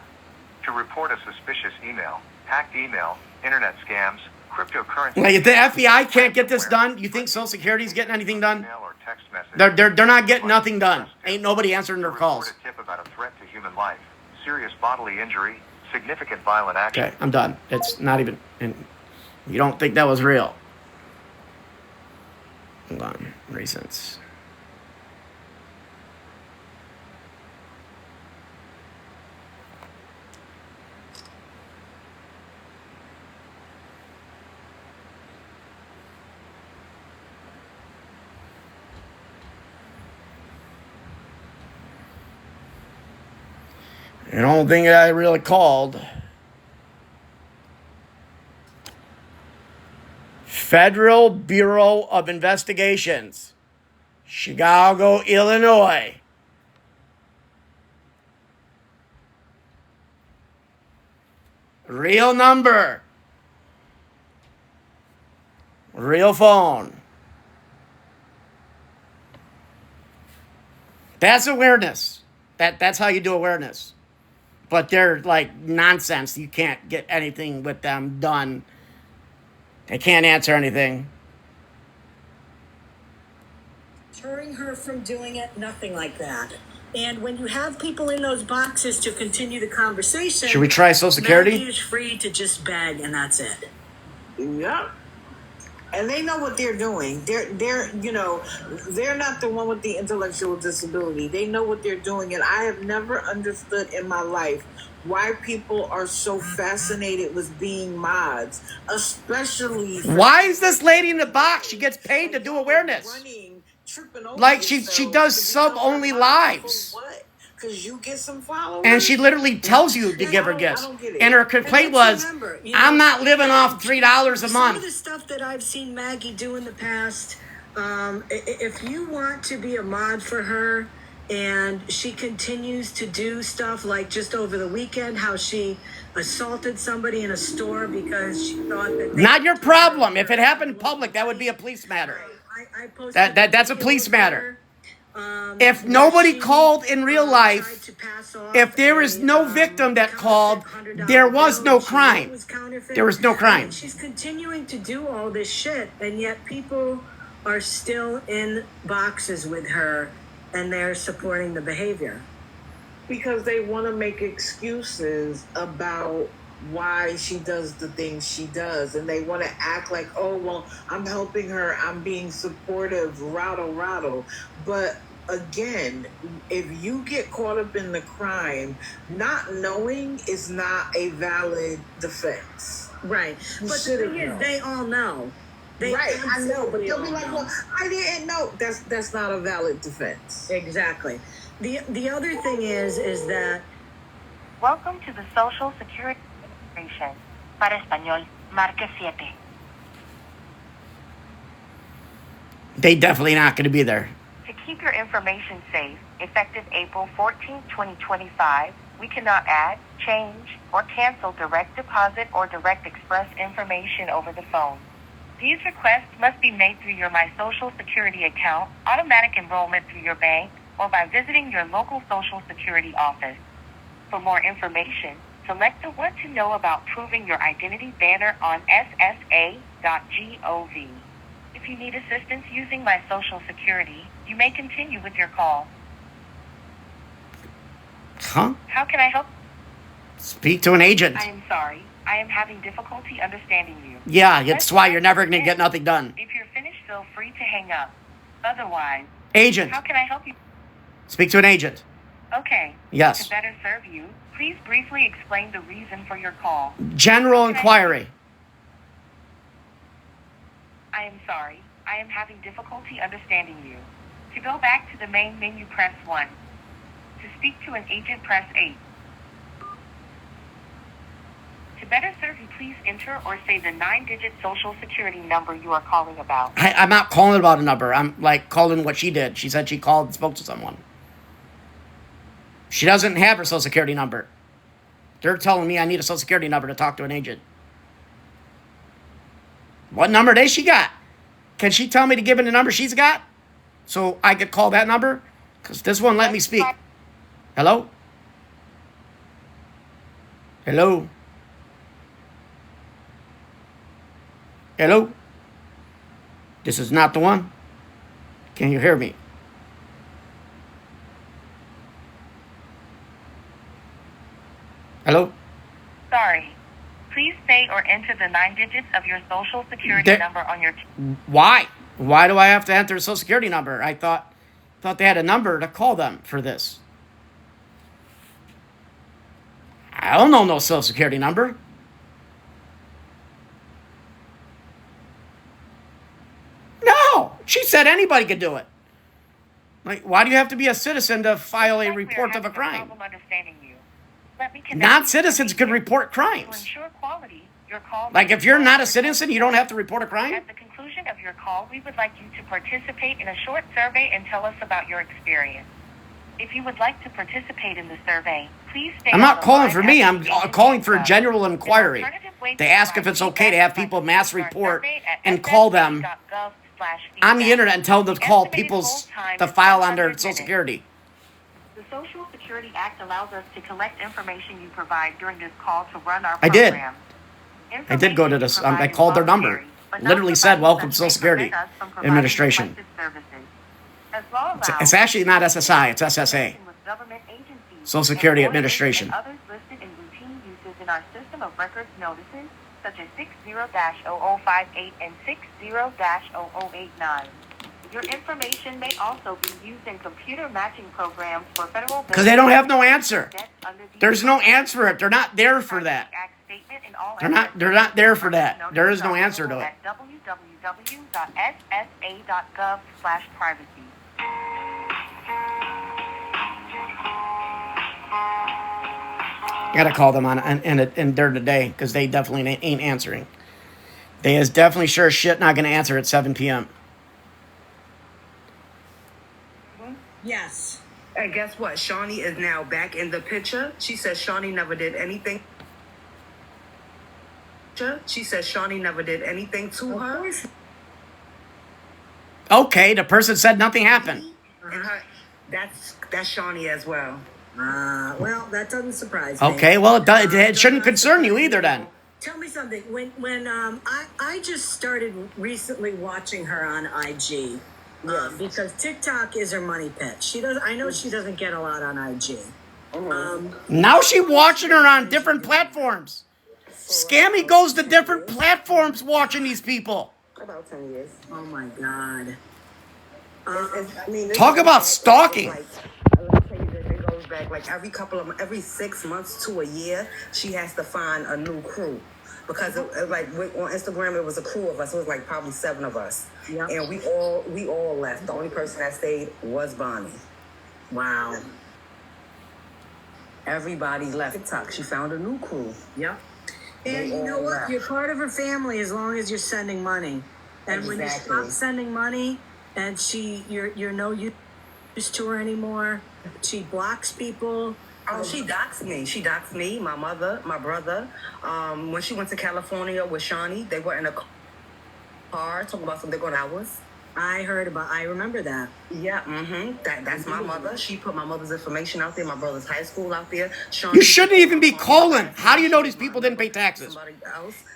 To report a suspicious email, hacked email, internet scams, cryptocurrency... Like, if the FBI can't get this done, you think Social Security's getting anything done? Email or text message, They're not getting nothing done. Ain't nobody answering to their report calls. a tip about a threat to human life, serious bodily injury, significant violent action... Okay, I'm done. It's not even... And you don't think that was real. Hold on. Recents. I don't think I really called. Federal Bureau of Investigations, Chicago, Illinois. Real number. Real phone. That's awareness. That's how you do awareness. But they're like nonsense. You can't get anything with them done. They can't answer anything. Deterring her from doing it, nothing like that. And when you have people in those boxes to continue the conversation, Should we try Social Security? Maggie is free to just beg, and that's it. Yep. And they know what they're doing. They're not the one with the intellectual disability. They know what they're doing. And I have never understood in my life why people are so fascinated with being mods, especially... Why is this lady in the box? She gets paid to do awareness. Like she does sub-only lives. Because you get some followers. And she literally tells you to give her gifts. And her complaint was, I'm not living off $3 a Some of month. the stuff that I've seen Maggie do in the past, if you want to be a mod for her, and she continues to do stuff like just over the weekend, how she assaulted somebody in a store because she thought that... Not your problem. If it happened in public, that would be a police matter. I posted That's a video police of matter. her, If where nobody she, call in real life, tried to pass off if there is no victim that called, there was no crime. There was no crime. And she's continuing to do all this shit, and yet people are still in boxes with her, and they're supporting the behavior. Because they want to make excuses about why she does the things she does. And they want to act like, oh, well, I'm helping her. I'm being supportive, rattle. But again, if you get caught up in the crime, not knowing is not a valid defense. Right. But the thing is, they all know. Right, I know, but absolutely they'll be all like, know. "Well, I didn't know." That's not a valid defense. Exactly. The other thing is that Welcome to the Social Security Administration. Para español, marque 7. They definitely not going to be there. To keep your information safe, effective April 14, 2025, we cannot add, change, or cancel direct deposit or direct express information over the phone. These requests must be made through your My Social Security account, automatic enrollment through your bank, or by visiting your local Social Security office. For more information, select the What to Know About Proving Your Identity banner on ssa.gov. If you need assistance using My Social Security, you may continue with your call. Huh? How can I help? Speak to an agent. I am sorry. I am having difficulty understanding you. Yeah, that's why you're never going to get nothing done. If you're finished, feel free to hang up. Otherwise, Agent. how can I help you? Speak to an agent. Okay. Yes. To better serve you, please briefly explain the reason for your call. General inquiry. I am sorry. I am having difficulty understanding you. To go back to the main menu, press 1. To speak to an agent, press 8. To better serve you, please enter or say the 9-digit social security number you are calling about. I'm not calling about a number. I'm like calling what she did. She said she called and spoke to someone. She doesn't have her social security number. They're telling me I need a social security number to talk to an agent. What number does she got? Can she tell me to give in the number she's got? So I could call that number? Because this one let me speak. Hello? Hello? Hello? This is not the one. Can you hear me? Hello? Sorry. Please say or enter the 9 digits of your social security number on your... Why? Why do I have to enter a social security number? I thought they had a number to call them for this. I don't know no social security number. No, she said anybody could do it. Like, why do you have to be a citizen to file a report of a crime? Non-citizens could report crimes. Like, if you're not a citizen, you don't have to report a crime? At the conclusion of your call, we would like you to participate in a short survey and tell us about your experience. If you would like to participate in the survey, please stay. I'm not calling for me. I'm calling for a general inquiry. They ask if it's okay to have people mass report and call them on the internet and tell them to call people's to file on their social security. The Social Security Act allows us to collect information you provide during this call to run our I did. program. I did go to this. I called their number. Literally said, "Welcome to Social Security Administration." It's actually not SSI. It's SSA. Social Security Administration. And others listed in routine uses in our system of records notices, such as 60-0058 and 60-0089. Your information may also be used in computer matching programs for federal... Because they don't have no answer. There's no answer for it. They're not there for that. They're not there for that. There is no answer to it. At www.ssa.gov/privacy. I gotta call them on and they're today because they definitely ain't answering. They is definitely sure as shit not gonna answer at 7 p.m. yes. And guess what? Shawnee is now back in the picture. She says Shawnee never did anything. She says Shawnee never did anything to her. Okay, the person said nothing happened. And that's Shawnee as well. Well, that doesn't surprise me. Okay, well it shouldn't concern you either then. Tell me something. When I just started recently watching her on IG. Because TikTok is her money pit. I know she doesn't get a lot on IG. Now she watching her on different platforms. Scammy goes to different platforms watching these people. About 10 years. Oh my God. Talk about stalking. Let me tell you that it goes back like every 6 months to a year, she has to find a new crew. because on Instagram it was a crew of us. It was like probably 7 of us, and we all left. The only person that stayed was Bonnie. Wow. Everybody left TikTok. She found a new crew. Yep. And you know what? You're part of her family as long as you're sending money. And when you stop sending money, and you're no use to her anymore, she blocks people. Oh, she doxed me. She doxed me, my mother, my brother. When she went to California with Shawnee, they were in a car talking about some they're going hours. I remember that. Yeah, that's my mother. She put my mother's information out there, my brother's high school out there. You shouldn't even be calling. How do you know these people didn't pay taxes?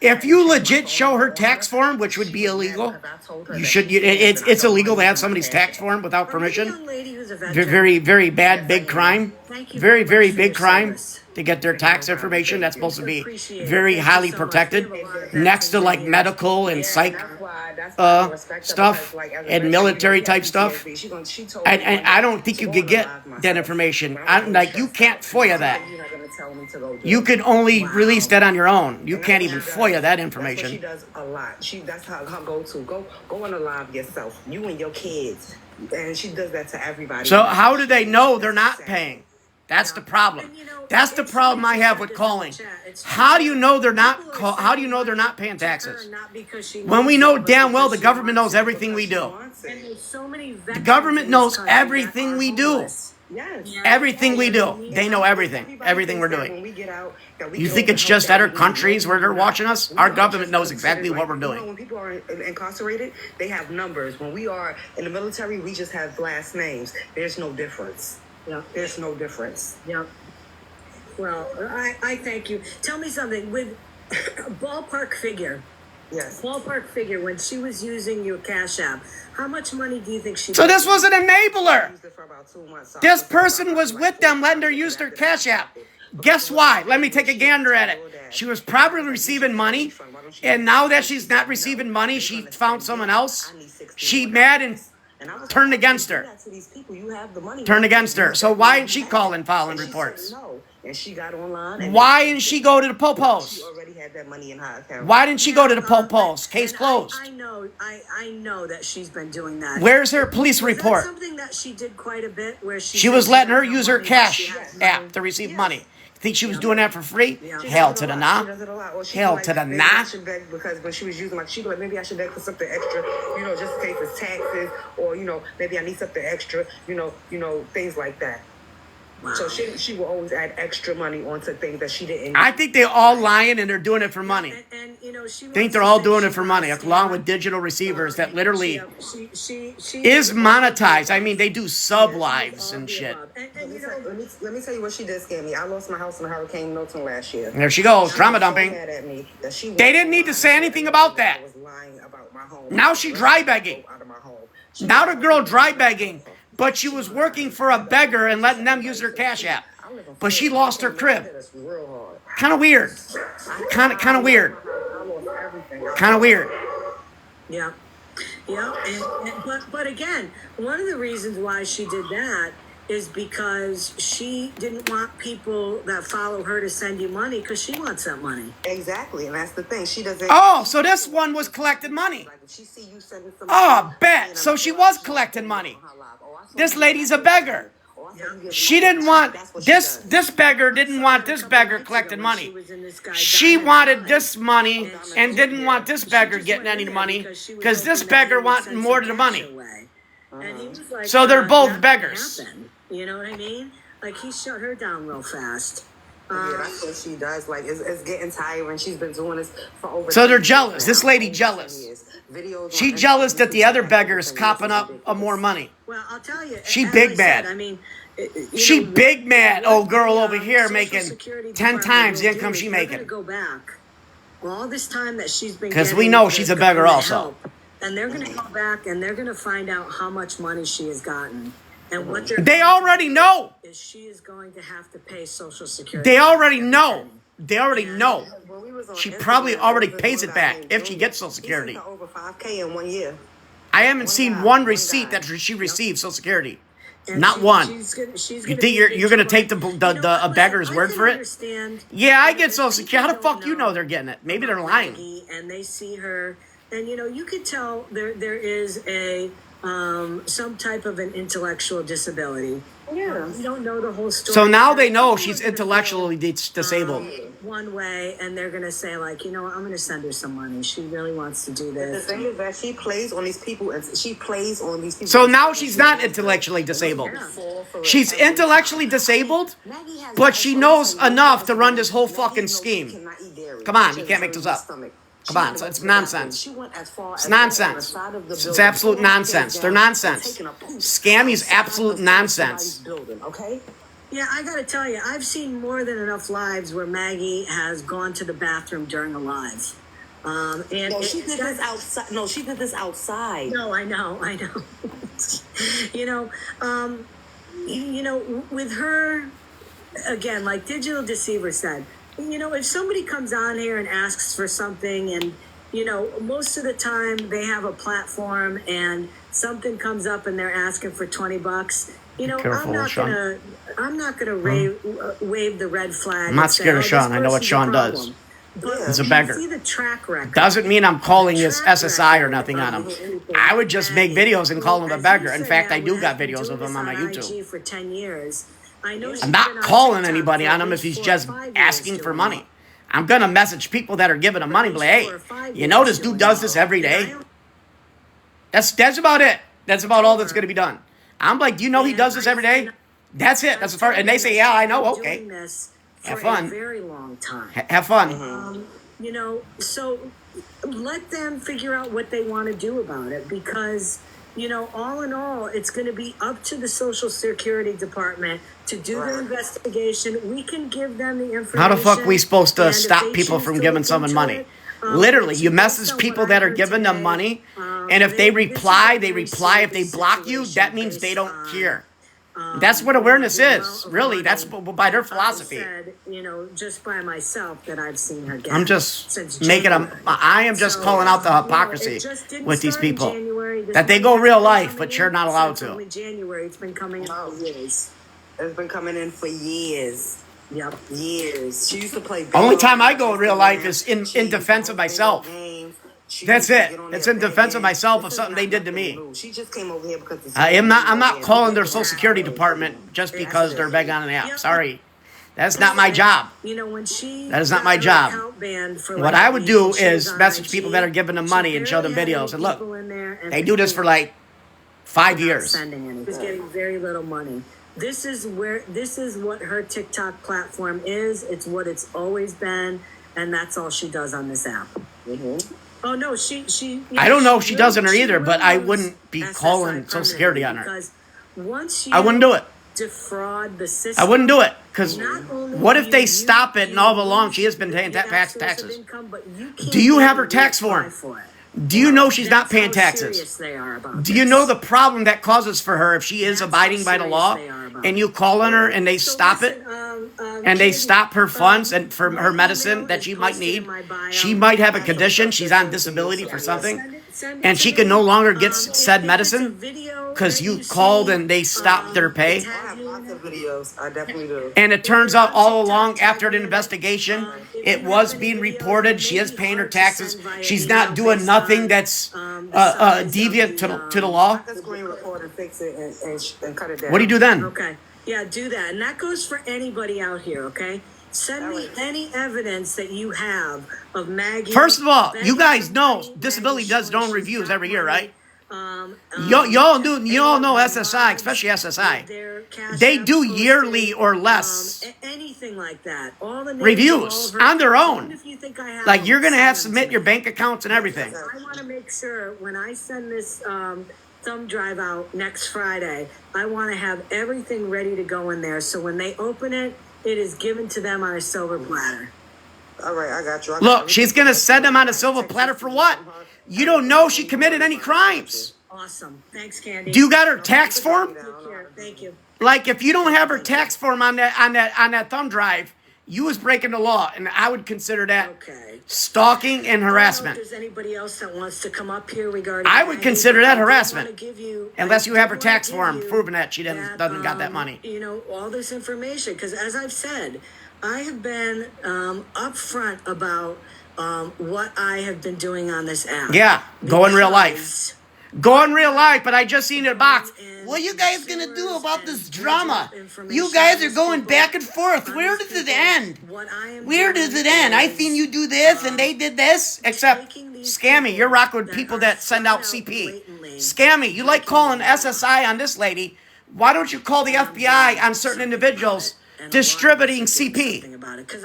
If you legit show her tax form, which would be illegal, you should. It's illegal to have somebody's tax form without permission. Very, very bad, big crime. Very, very big crime to get their tax information. That's supposed to be very highly protected, next to like medical and psych stuff and military type stuff. And I don't think you could get that information. You can't FOIA that. You could only release that on your own. You can't even FOIA that information. She does a lot. That's her go-to. Go on the live yourself. You and your kids. And she does that to everybody. So how do they know they're not paying? That's the problem. That's the problem I have with calling. How do you know they're not? How do you know they're not paying taxes? When we know damn well the government knows everything we do. The government knows everything we do. Everything we do. They know everything. Everything we're doing. You think it's just other countries where they're watching us? Our government knows exactly what we're doing. When people are incarcerated, they have numbers. When we are in the military, we just have last names. There's no difference. Yeah. There's no difference. Yeah. Well, I thank you. Tell me something. With a ballpark figure. Yes. Ballpark figure, when she was using your Cash App, how much money do you think she So made? this was an enabler. Used it for about 2 months. This person was with them, letting her use their Cash App. Guess why? Let me take a gander at it. She was probably receiving money, and now that she's not receiving money, she found someone else. She mad and turned against her. Turned against her. So why isn't she calling, filing reports? And she got online. Why didn't she go to the Popos? She already had that money in her account. Why didn't she go to the Popos? Case closed. I know that she's been doing that. Where's her police report? Was that something that she did quite a bit, where she was letting her use her Cash App to receive money. Think she was doing that for free? Hell to the nah. Hell to the nah. Because when she was using, like, she'd be like, maybe I should beg for something extra, just in case it's taxes, or, maybe I need something extra, things like that. Wow. So she will always add extra money onto things that she didn't. I think they're all lying and they're doing it for money. And she think they're all doing it for money, along with digital receivers that literally is monetized. I mean, they do sub lives and shit. Let me tell you what she did scare me. I lost my house in Hurricane Milton last year. There she goes, trauma dumping. They didn't need to say anything about that. Now she dry begging. Now the girl dry begging. But she was working for a beggar and letting them use her Cash App. But she lost her crib. Kind of weird. Kind of weird. Kind of weird. Yeah. Yeah. But again, one of the reasons why she did that is because she didn't want people that follow her to send you money, because she wants that money. Exactly, and that's the thing. She doesn't. Oh, so this one was collecting money. Oh, bet. So she was collecting money. This lady's a beggar. She didn't want this beggar didn't want this beggar collecting money. She wanted this money and didn't want this beggar getting any money, because this beggar wanted more of the money. So they're both beggars. You know what I mean? Like, he shut her down real fast. Yeah, that's what she does. Like, it's getting tiring. She's been doing this for over. So they're jealous. This lady jealous. She jealous that the other beggar's copping up more money. Well, I'll tell you. She big mad. I mean, she big mad. Old girl over here making 10 times the income she making. Go back. All this time that she's been. Because we know she's a beggar also. And they're going to go back and they're going to find out how much money she has gotten. And what they already know is she is going to have to pay Social Security. They already know. They already know. She probably already pays it back if she gets Social Security. Over $5,000 in 1 year. I haven't seen one receipt that she received Social Security. And Not one. She's You gonna think be you're in gonna trouble. take a beggar's word for it? Understand, Yeah, I you know, get Social if Security. How the people fuck don't you know they're getting it? Maybe they're about lying. Maggie and they see her, and you could tell there is a some type of an intellectual disability. Yeah. You don't know the whole story. So now they know People she's are gonna intellectually disabled. one way, and they're gonna say like, you know what, I'm gonna send her some money. She really wants to do The this. thing is that she plays on these people, and she plays on these people. So now she's not intellectually disabled. She's intellectually disabled, Maggie has but she knows enough to run this whole fucking scheme. Come on, you can't make this up. Come on, it's nonsense. It's nonsense. It's absolute nonsense. They're nonsense. Scammy's absolute nonsense. Okay. Yeah, I gotta tell you, I've seen more than enough lives where Maggie has gone to the bathroom during a live. And No, she did this outside. No, she did this outside. No, I know. you know, with her, again, like Digital Deceiver said, if somebody comes on here and asks for something, and most of the time they have a platform and something comes up and they're asking for $20. Careful, I'm not gonna wave the red flag. I'm not scared of Sean. I know what Sean does. He's a beggar. See the track record. Doesn't mean I'm calling this SSI or nothing on him. I would just make videos and call him a beggar. In fact, I do got videos of him on my YouTube. For 10 years. I'm not calling anybody on him if he's just asking for money. I'm going to message people that are giving him money. Like, hey, this dude does this every day? That's about it. That's about all that's going to be done. I'm like, do you know he does this every day? That's it. That's the first. And they say, yeah, I know. Okay. Have fun. A very long time. Have fun. So let them figure out what they want to do about it, because all in all, it's going to be up to the Social Security Department to do their investigation. We can give them the information. How the fuck we supposed to stop people from giving someone money? Literally, you message people that are giving them money, and if they reply, they reply. If they block you, that means they don't care. That's what awareness is. Really, that's by their philosophy. Said, just by myself that I've seen her get. I'm just making them. I am just calling out the hypocrisy with these people. That they go real life, but you're not allowed to. January, it's been coming in for years. It's been coming in for years. Yep. Years. She used to play. Only time I go in real life is in defense of myself. That's it. It's in defense of myself of something they did to me. She just came over here because I'm not calling their Social Security Department just because they're begging on an app. Sorry. That's not my job. That is not my job. What I would do is message people that are giving them money and show them videos. And look, they do this for like 5 years. She's getting very little money. This is what her TikTok platform is. It's what it's always been, and that's all she does on this app. Mm-hmm. Oh no, she. I don't know if she doesn't or either, but I wouldn't be calling Social Security on her. Because once I wouldn't do it. Defraud the system. I wouldn't do it, because what if they stop it and all along she has been paying taxes? Do you have her tax form? Do you know she's not paying taxes? Do you know the problem that causes for her if she is abiding by the law and you call on her and they stop it? And they stop her funds and for her medicine that she might need? She might have a condition. She's on disability for something. And she can no longer get said medicine because you called and they stopped their pay. I have lots of videos. I definitely do. And it turns out all along after an investigation, it was being reported. She is paying her taxes. She's not doing nothing that's deviant to the law. I can screen record and fix it and cut it down. What do you do then? Okay. Yeah, do that. And that goes for anybody out here, okay? Send me any evidence that you have of Maggie. First of all, you guys know Disability does their own reviews every year, right? Y'all know SSI, especially SSI. They do yearly or less anything like that. All the reviews on their own. If you think I have like you're gonna have to submit your bank accounts and everything. I want to make sure when I send this thumb drive out next Friday, I want to have everything ready to go in there. So when they open it, it is given to them on a silver platter. All right, I got you. Look, she's gonna send them on a silver platter for what? You don't know she committed any crimes. Awesome. Thanks, Candy. Do you got her tax form? Thank you. Like if you don't have her tax form on that thumb drive, You was breaking the law, and I would consider that Okay. stalking and I don't know harassment. if there's anybody else that wants to come up here regarding. I would consider that harassment. Unless you have her tax form form proving that she doesn't got that money. You know, all this information, because as I've said, I have been upfront about what I have been doing on this app. Yeah, go in real life. Because Go in real life, but I just seen it box. What are you guys gonna do about this drama? You guys are going back and forth. Where does it end? Where does it end? I seen you do this and they did this. Except, Scammy, you're rocking with people that send out CP. Scammy, you like calling SSI on this lady. Why don't you call the FBI on certain individuals distributing CP?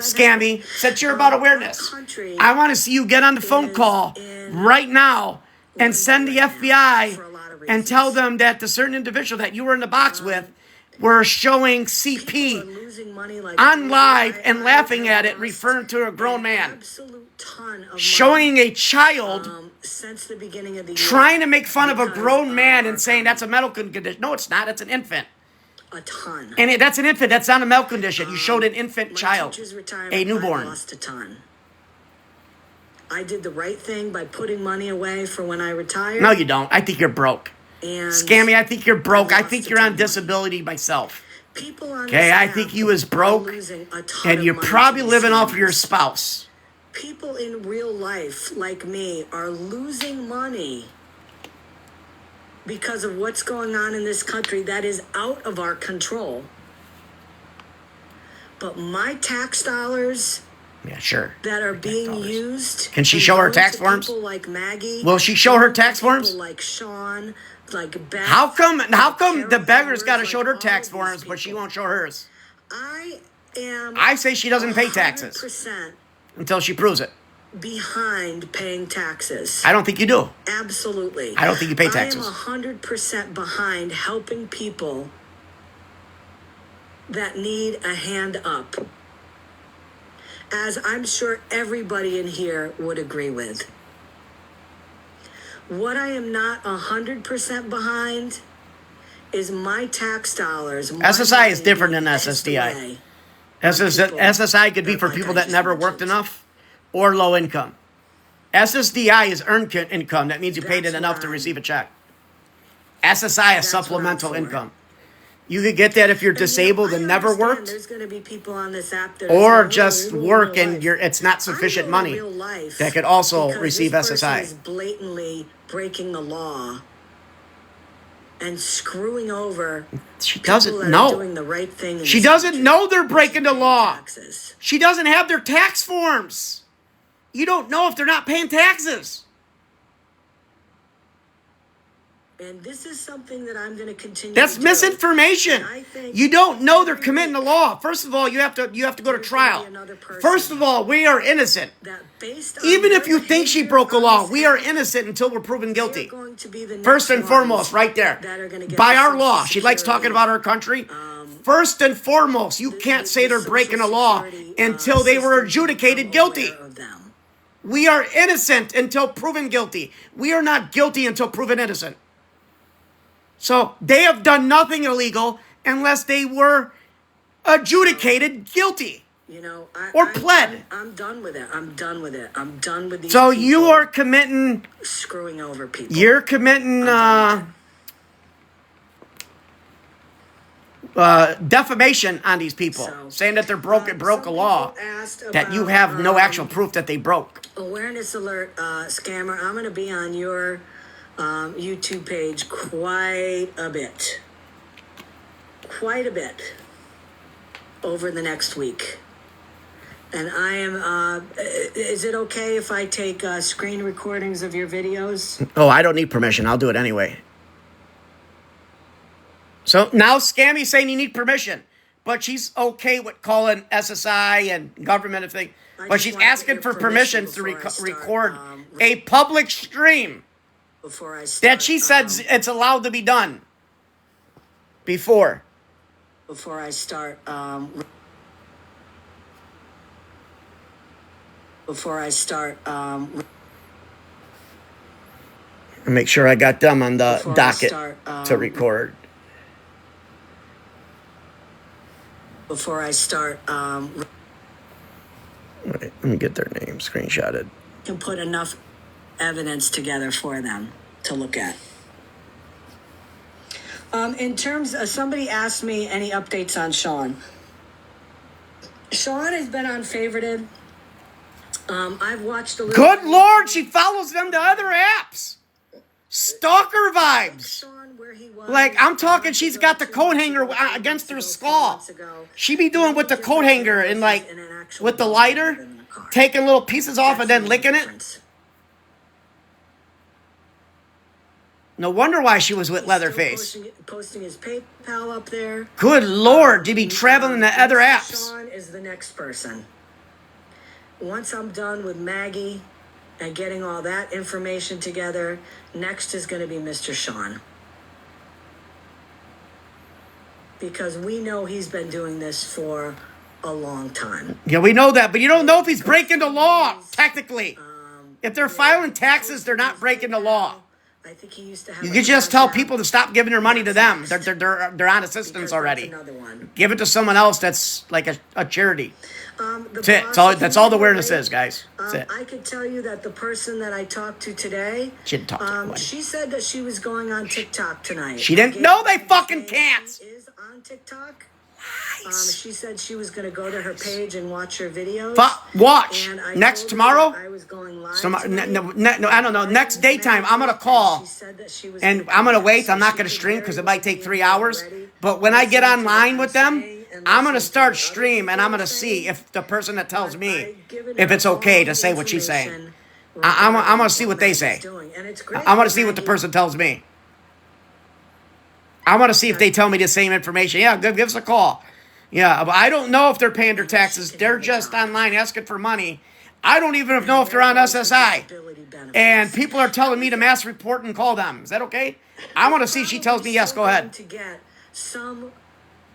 Scammy, since you're about awareness, I want to see you get on the phone call right now and send the FBI and tell them that the certain individual that you were in the box with were showing CP on live and laughing at it, referring to a grown man. Showing a child since the beginning of the year, trying to make fun of a grown man and saying that's a medical condition. No, it's not. It's an infant. a ton. And that's an infant. That's not a medical condition. You showed an infant child, a newborn. I lost a ton. I did the right thing by putting money away for when I retired. No, you don't. I think you're broke. And Scammy, I think you're broke. I lost think a you're ton on of money. disability myself. People on Okay, this I app think you was broke, are losing a ton and of you're money probably to living these off of your scammers. spouse. People in real life, like me, are losing money because of what's going on in this country that is out of our control. But my tax dollars Yeah, sure. that are being used. Can she and show her going tax to forms? People like Maggie. Will she show her going to tax forms? People like Sean, like Beth. How come the Carol beggar's got to Edwards, show like her all tax of these forms, but she people. won't show hers I am. I say she doesn't pay taxes 100% until she proves it? behind paying taxes. I don't think you do. Absolutely. I don't think you pay taxes. I am 100% behind helping people that need a hand up. As I'm sure everybody in here would agree with. What I am not 100% behind is my tax dollars. my SSI is money different than being pissed SSDI. away. SSI could be for Like people I that just never worked mentioned. enough or low income. SSDI is earned income. That means you paid it That's enough what to I'm- receive a check. SSI is That's what I'm supplemental for. income. You could get that if you're And, you know, disabled I and never understand worked, There's going to be people on this app that are or saying, just "Oh, we work live and real life." it's not I sufficient live money real life that could also because receive this person SSI. is blatantly breaking the law and screwing over. She people doesn't that are know. doing the right thing. in She this doesn't country, know they're which is breaking the paying law. taxes. She doesn't have their tax forms. You don't know if they're not paying taxes. And this is something that I'm going to continue. That's to do. misinformation. And I think You don't know they're every committing the week law. First of all, you have to go to there's gonna trial. be another person First of all, we are innocent. that based on Even their if you think she behavior broke the on law, this we are app, innocent until we're proven they're guilty. going to be the First next and foremost, ones right there. that are gonna get By the our Social law, she likes talking Security, about our country. First and foremost, you can't say they're breaking the law until they were system adjudicated become guilty. aware of them. We are innocent until proven guilty. We are not guilty until proven innocent. So they have done nothing illegal unless they were adjudicated guilty. You know, Or pled. I'm done with it. I'm done with it. I'm done with these. So people you are committing, screwing over people. you're committing defamation on these people, So, saying that they're broke a some law people asked that you about, have no actual proof that they broke. Awareness alert, scammer. I'm going to be on your YouTube page quite a bit over the next week. And I am, is it okay if I take screen recordings of your videos? Oh, I don't need permission. I'll do it anyway. So now Scammy's saying you need permission, but she's okay with calling SSI and government and thing. I But just she's wanna get asking your for permission permission to before I start, record a public stream Before I start, that she said it's allowed to be done before. before I start, Make sure I got them on the Before I docket start, to record. before I start Wait, let me get their name screenshotted. Can put enough evidence together for them to look at. In terms of, somebody asked me any updates on Sean. Sean has been unfavorited. I've watched a little. Good Lord, she follows them to other apps. Stalker vibes. Sean, where he was, Like, I'm talking, she's got the coat hanger against her skull. She be doing with the coat hanger and, like, with the lighter, taking little pieces off and then licking it. No wonder why she was with Leatherface. Posting his PayPal up there. Good Lord, to be traveling to other apps. Sean is the next person. Once I'm done with Maggie and getting all that information together, next is going to be Mr. Sean. Because we know he's been doing this for a long time. Yeah, we know that, but you don't know if he's breaking the law, technically. If they're filing taxes, they're not breaking the law. I think he used to have. You can just tell people to stop giving their money to them. They're on assistance already. Another one. Give it to someone else that's like a charity. That's it. That's all the awareness is, guys. That's it. I could tell you that the person that I talked to today, She didn't talk to anyone. she said that she was going on TikTok tonight. She didn't. No, they fucking can't. She is on TikTok. She said she was going to go to her page and watch her videos. Watch. And I Next told her tomorrow? that I was going live No, I don't know. Next daytime, I'm going to call. She said that she was And I'm going to wait. I'm not going to stream because it might take 3 hours. But when I get online with them, I'm going to start stream and I'm going to see if the person that tells me if it's okay to say what she's saying. I'm going to see what they say. I'm going to see what the person tells me. I want to see if they tell me the same information. Yeah, give us a call. Yeah, but I don't know if they're paying their taxes. They're just online asking for money. I don't even know if they're on SSI. And people are telling me to mass report and call them. Is that okay? I want to see if she tells me yes, go ahead. To get some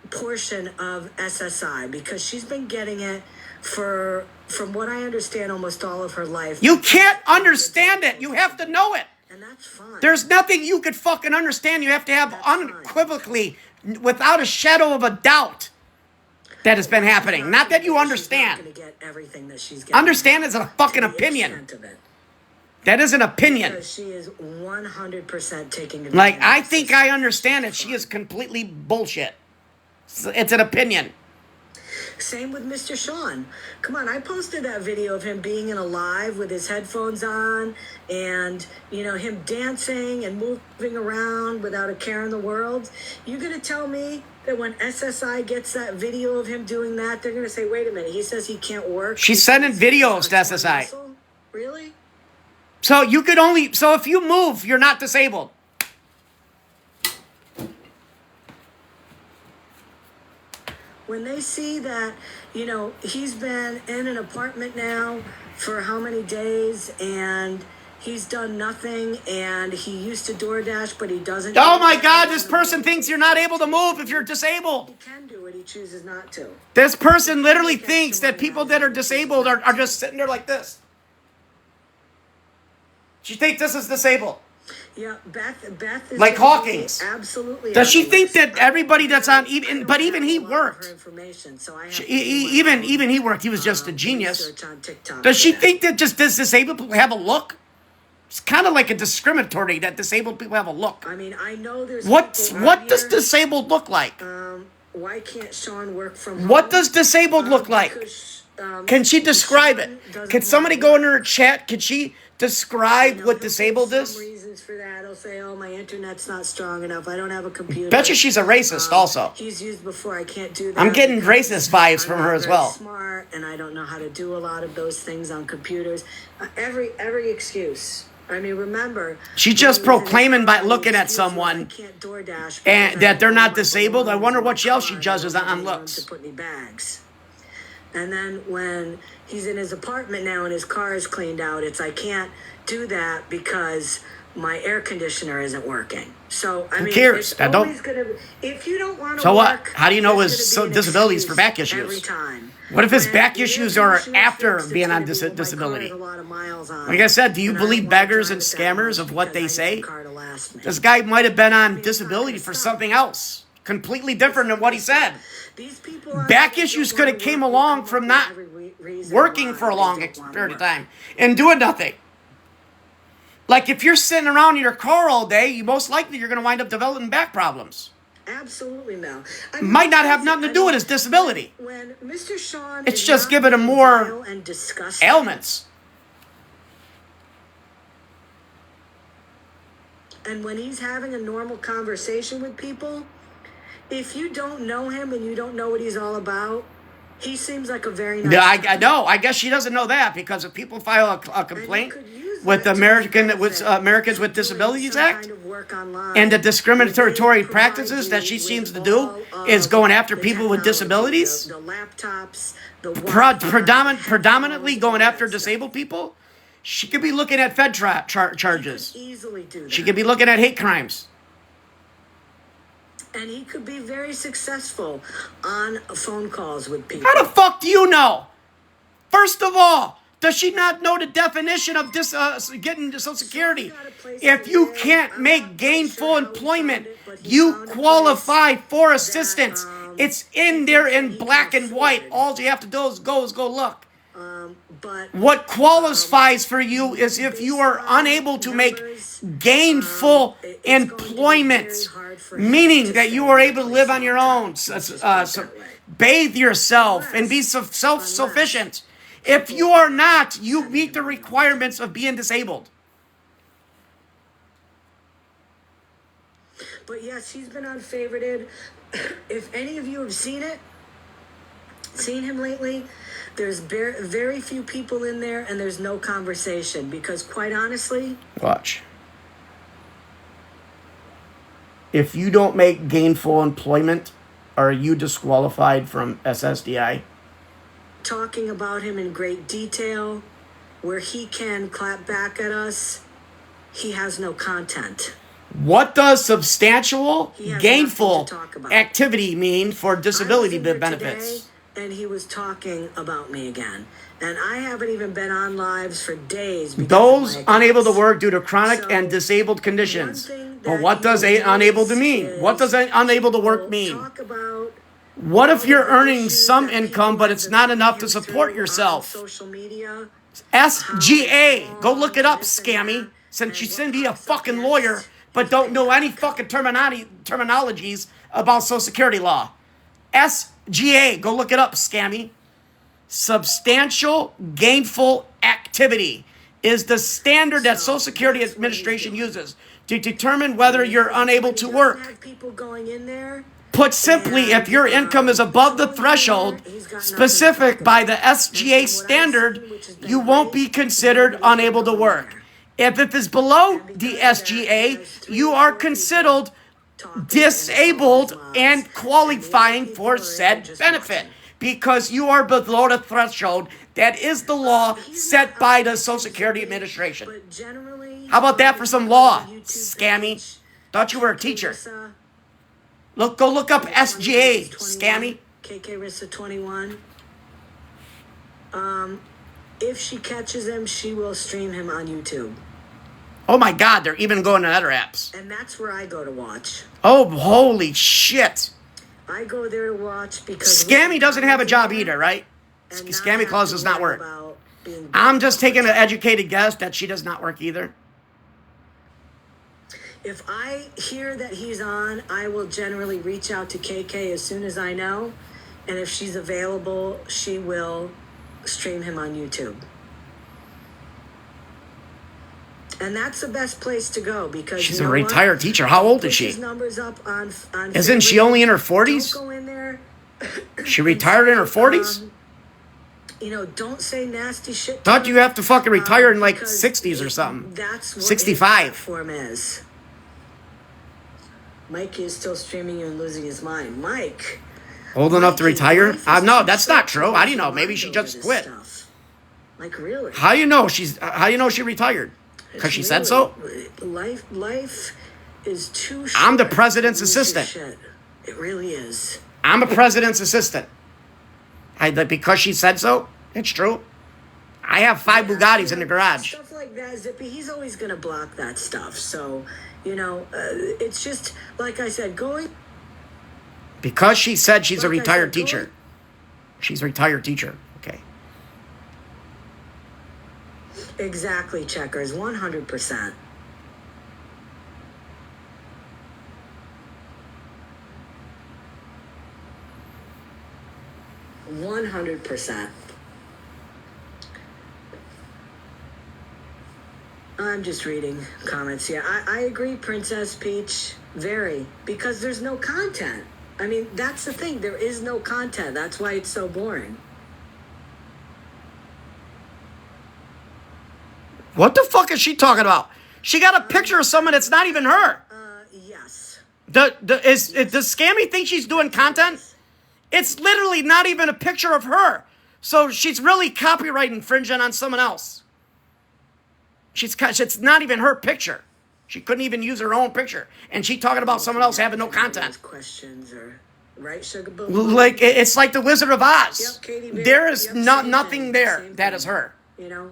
portion of SSI because she's been getting it for, from what I understand, almost all of her life. You can't understand it. You have to know it. And that's fine. There's nothing you could fucking understand. You have to have unequivocally, without a shadow of a doubt, that has been happening. Not that you understand. Understand is a fucking opinion. That is an opinion. Because she is 100% taking. Like, I think I understand it. She is completely bullshit. It's an opinion. Same with Mr. Sean. Come on, I posted that video of him being in a live with his headphones on and, you know, him dancing and moving around without a care in the world. You gonna tell me that when SSI gets that video of him doing that, they're gonna say, wait a minute, he says he can't work? She's sending videos to SSI. Really? So you could only, so if you move, you're not disabled. When they see that, you know, he's been in an apartment now for how many days and he's done nothing and he used to DoorDash, but he doesn't. Oh my God, this person thinks you're not able to move if you're disabled. He can do it, he chooses not to. This person literally thinks that people that are disabled are just sitting there like this. She thinks this is disabled. Yeah, Beth is like Hawkins. Absolutely. Does she think that everybody that's on even? But even he worked. Even he worked. He was just a genius. Does she think that just does disabled people have a look? It's kind of like a discriminatory that disabled people have a look. I mean, I know there's. What does disabled look like? Why can't Sean work from home? What does disabled look like? Can she describe it? Can somebody go into her chat? Can she describe what disabled is? Some reasons for that. He'll say, "Oh, my internet's not strong enough. I don't have a computer." Bet you she's a racist. Also, he's used before. I can't do that. I'm getting racist vibes from her as well. Smart, and I don't know how to do a lot of those things on computers. Every excuse. I mean, remember, she's just proclaiming by looking at someone and that they're not disabled. I wonder what else she judges on looks. To put any bags. And then when he's in his apartment now and his car is cleaned out, it's I can't do that because my air conditioner isn't working. So I mean, who cares? It's always gonna, if you don't want to so work, what? How do you know his disabilities for back issues? Every time. What if his back issues are after being on disability? Like I said, do you believe beggars and scammers of what they say? This guy might have been on disability for something else. completely different than what he said. These people are Back issues could have came along from not working for a long period of time and doing nothing. Like if you're sitting around in your car all day, you most likely you're going to wind up developing back problems. Absolutely, Mel. Might not have nothing to do with his disability. When Mr. Sean It's is just not giving him being more vile and disgusting, ailments. and when he's having a normal conversation with people, if you don't know him and you don't know what he's all about, he seems like a very nice I know. I guess she doesn't know that because if people file a complaint with the Americans with Disabilities Act and the discriminatory practices that she seems to do is going after people with disabilities, the laptops, the predominantly going after disabled people, she could be looking at Fed charges. easily do that. She could be looking at hate crimes. And he could be very successful on phone calls with people. How the fuck do you know? First of all, does she not know the definition of getting Social Security? If you can't make gainful employment, you qualify for assistance. It's in there in black and white. All you have to do is go look. But What qualifies for you is if you are unable to make gainful employment, meaning that you are able to live on your own, bathe yourself, and be self-sufficient. If you are not, you meet the requirements of being disabled. But yes, he's been unfavorited. If any of you have seen him lately, there's very few people in there and there's no conversation because quite honestly... Watch. If you don't make gainful employment, are you disqualified from SSDI? Talking about him in great detail, where he can clap back at us, he has no content. What does substantial, He has gainful nothing to talk about. activity mean for disability I was in here benefits? today, and he was talking about me again. And I haven't even been on lives for days. because Those of my unable to accounts. work due to chronic So, and disabled conditions. one thing But that what does he unable to does mean? is What does unable to work he'll mean? Talk about What if all you're the earning issues some that income, people but have it's been not enough putting to him support through on yourself? social media. SGA, go look it up, scammy. Since you seem to be a fucking lawyer, but don't know any fucking terminologies about Social Security law. SGA, go look it up, scammy. Substantial gainful activity is the standard that Social Security Administration uses to determine whether you're unable to work. Have people going in there. Put simply, if your income is above the threshold specific by the SGA standard, you won't be considered unable to work. If it is below the SGA, you are considered disabled and qualifying for said benefit because you are below the threshold that is the law set by the Social Security Administration. But generally, How about that for some law, scammy? Thought you were a teacher. Go look up SGA, scammy. KK Rissa 21. If she catches him, she will stream him on YouTube. Oh my God, they're even going to other apps. And that's where I go to watch. Oh, holy shit. I go there to watch because... Scammy doesn't have a job either, right? and not Scammy have Claus to does not worry work. about being- I'm just taking an educated guess that she does not work either. If I hear that he's on, I will generally reach out to KK as soon as I know. And if she's available, she will stream him on YouTube. And that's the best place to go because She's you a know retired what? teacher. How old is Put she? his numbers up on Isn't she favorite. only in her 40s? Don't go in there. She retired in her 40s? You know, don't say nasty shit. Thought you have to fucking retire in like because 60s or something. That's what 65. his platform is. Mike is still streaming you and losing his mind. Mike. Old enough to Mikey, retire? life is No, too that's not short true. to How do you know? lose Maybe your she mind just over quit. this stuff. Like really? How do you know she retired? Because she said so? Life is too short. I'm the president's to lose your assistant. shit. It really is. I'm a president's assistant. Because she said so? It's true. I have 5 Bugattis in the garage. Stuff like that, Zippy, he's always going to block that stuff. So, you know, it's just, like I said, going Because she said she's a Like I retired said, go teacher. She's a retired teacher. Okay. Exactly, Checkers. 100%. %. I'm just reading comments. Yeah, I agree, Princess Peach. Very. Because there's no content. I mean, that's the thing. There is no content. That's why it's so boring. What the fuck is she talking about? She got a picture of someone that's not even her. Yes. Does Scammy think she's doing content? It's literally not even a picture of her. So she's really copyright infringing on someone else. It's not even her picture. She couldn't even use her own picture. And she talking about someone else having no content. Questions or right, Sugar Boo? Like, it's like the Wizard of Oz. Yep, Katy Bear. There is Yep, nothing thing, there same that thing. is her. You know?